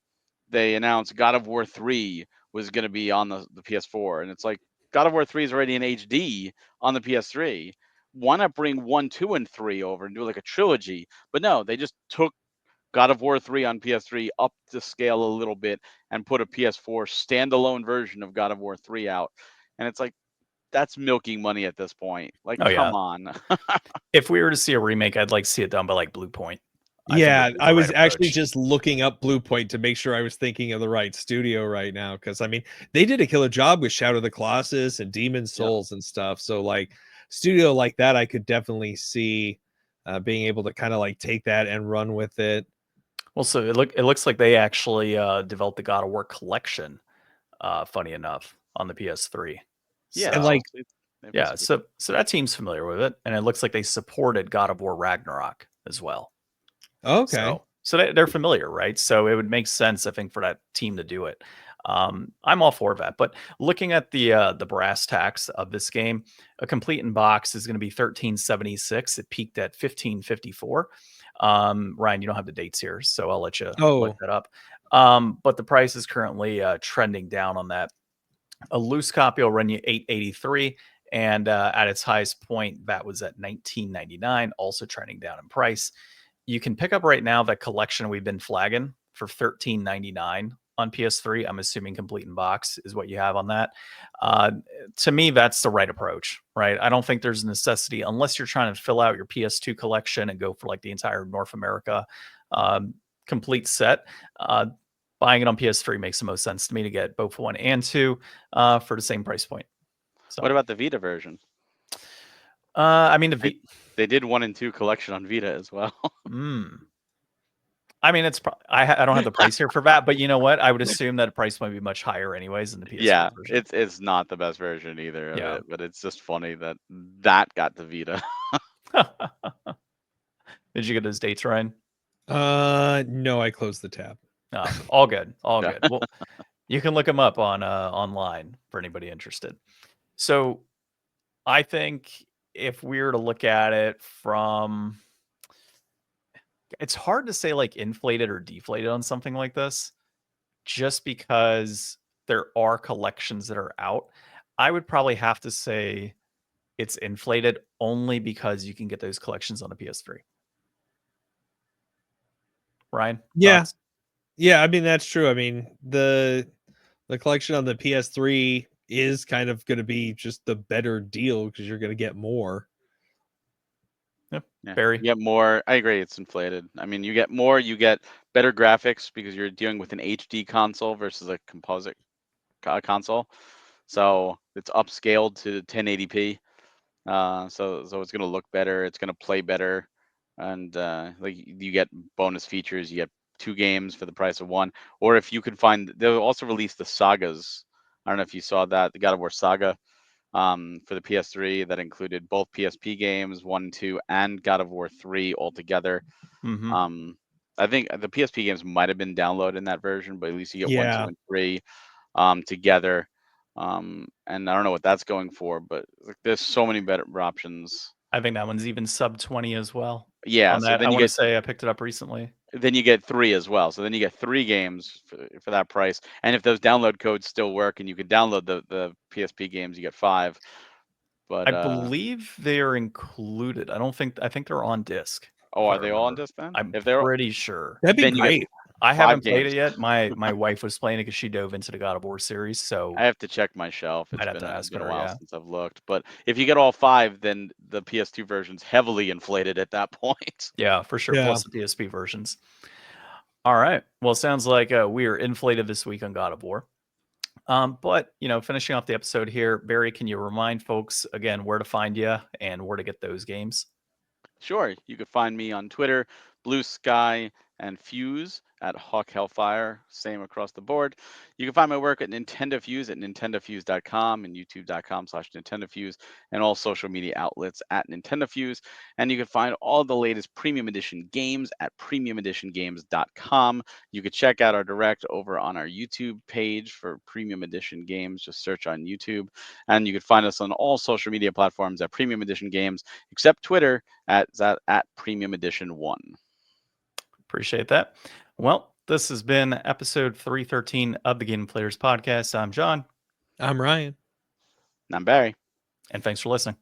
they announced God of War 3 was going to be on the PS4. And it's like, God of War 3 is already in HD on the PS3. Why not bring 1, 2, and 3 over and do like a trilogy? But no, they just took God of War 3 on PS3 up to scale a little bit and put a PS4 standalone version of God of War 3 out. And it's like, that's milking money at this point. Like, Oh yeah. come on. If we were to see a remake, I'd like to see it done by like Blue Point. I think Yeah, would be I the right was actually approach. just looking up Blue Point to make sure I was thinking of the right studio right now, because I mean they did a killer job with Shadow of the Colossus and Demon Yep. Souls and stuff. So like studio like that, I could definitely see being able to kind of like take that and run with it. Well, so it looks like they actually developed the God of War collection. Funny enough, on the PS3. Yeah, And So like, they've yeah, basically. so that team's familiar with it, and it looks like they supported God of War Ragnarok as well. okay, So they're familiar, right? So it would make sense, I think, for that team to do it. I'm all for that. But looking at the brass tacks of this game, a complete in box is going to be $13.76. It peaked at $15.54. Ryan, you don't have the dates here, so I'll let you look oh that up. But the price is currently trending down on that. A loose copy will run you $8.83, and at its highest point, that was at $19.99, also trending down in price. You can pick up right now that collection we've been flagging for $13.99 on PS3. I'm assuming complete in box is what you have on that. Uh, to me, that's the right approach, right? I don't think there's a necessity unless you're trying to fill out your PS2 collection and go for like the entire North America complete set. Buying it on PS3 makes the most sense to me to get both 1 and 2 for the same price point. So, What about the Vita version? I mean, They did 1 and 2 collection on Vita as well. I mean, it's I don't have the price here for that, but you know what? I would assume that the price might be much higher anyways in the PS3 Yeah, version. it's not the best version either of Yeah. it, but it's just funny that that got the Vita. Did you get those dates, Ryan? no, I closed the tab. All good, all Yeah. good. Well, you can look them up on online for anybody interested. So, I think if we were to look at it from, it's hard to say like inflated or deflated on something like this, just because there are collections that are out. I would probably have to say it's inflated only because you can get those collections on the PS3. Ryan, Yeah, thoughts? yeah. I mean that's true. I mean the collection on the PS3 is kind of going to be just the better deal because you're going to get more. Yep. Yeah. Barry. You get more. I agree, it's inflated. I mean, you get more, you get better graphics because you're dealing with an HD console versus a composite console. So it's upscaled to 1080p. So it's gonna look better. It's gonna play better, and like you get bonus features. You get 2 games for the price of 1. Or if you could find, they'll also release the sagas. I don't know if you saw that, the God of War Saga, for the PS3 that included both PSP games 1 and 2 and God of War 3 altogether. Mm-hmm. I think the PSP games might have been downloaded in that version, but at least you get 1, 2, Yeah. and 3 together. And I don't know what that's going for, but like, there's so many better options. I think that one's even sub 20 as well. Yeah, On so that, I then you want to get say I picked it up recently. then you get 3 as well. So then you get 3 games for that price. And if those download codes still work and you can download the PSP games, you get 5. But I believe they are included. I think they're on disc. oh, if I are they all on remember. disc then? I'm If they're pretty sure. That'd be then you get great. I 5 haven't played games. it yet. My wife was playing it because she dove into the God of War series. So I have to check my shelf. It's I'd have been to ask been a her. while Yeah. since I've looked. But if you get all 5, then the PS2 version's heavily inflated at that point. Yeah, for sure. Yeah. Plus the PSP versions. All right. Well, sounds like we are inflated this week on God of War. But finishing off the episode here, Barry, can you remind folks again where to find you and where to get those games? Sure, you can find me on Twitter, Blue Sky, and Fuse at Hawk Hellfire. Same across the board. You can find my work at Nintendo Fuse at nintendofuse.com and youtube.com/NintendoFuse and all social media outlets at Nintendo Fuse. And you can find all the latest Premium Edition games at premiumeditiongames.com. You can check out our direct over on our YouTube page for Premium Edition games. Just search on YouTube. And you can find us on all social media platforms at Premium Edition Games, except Twitter at Premium Edition 1. Appreciate that. Well, this has been episode 313 of the Game Deflators podcast. I'm John. I'm Ryan. And I'm Barry. And thanks for listening.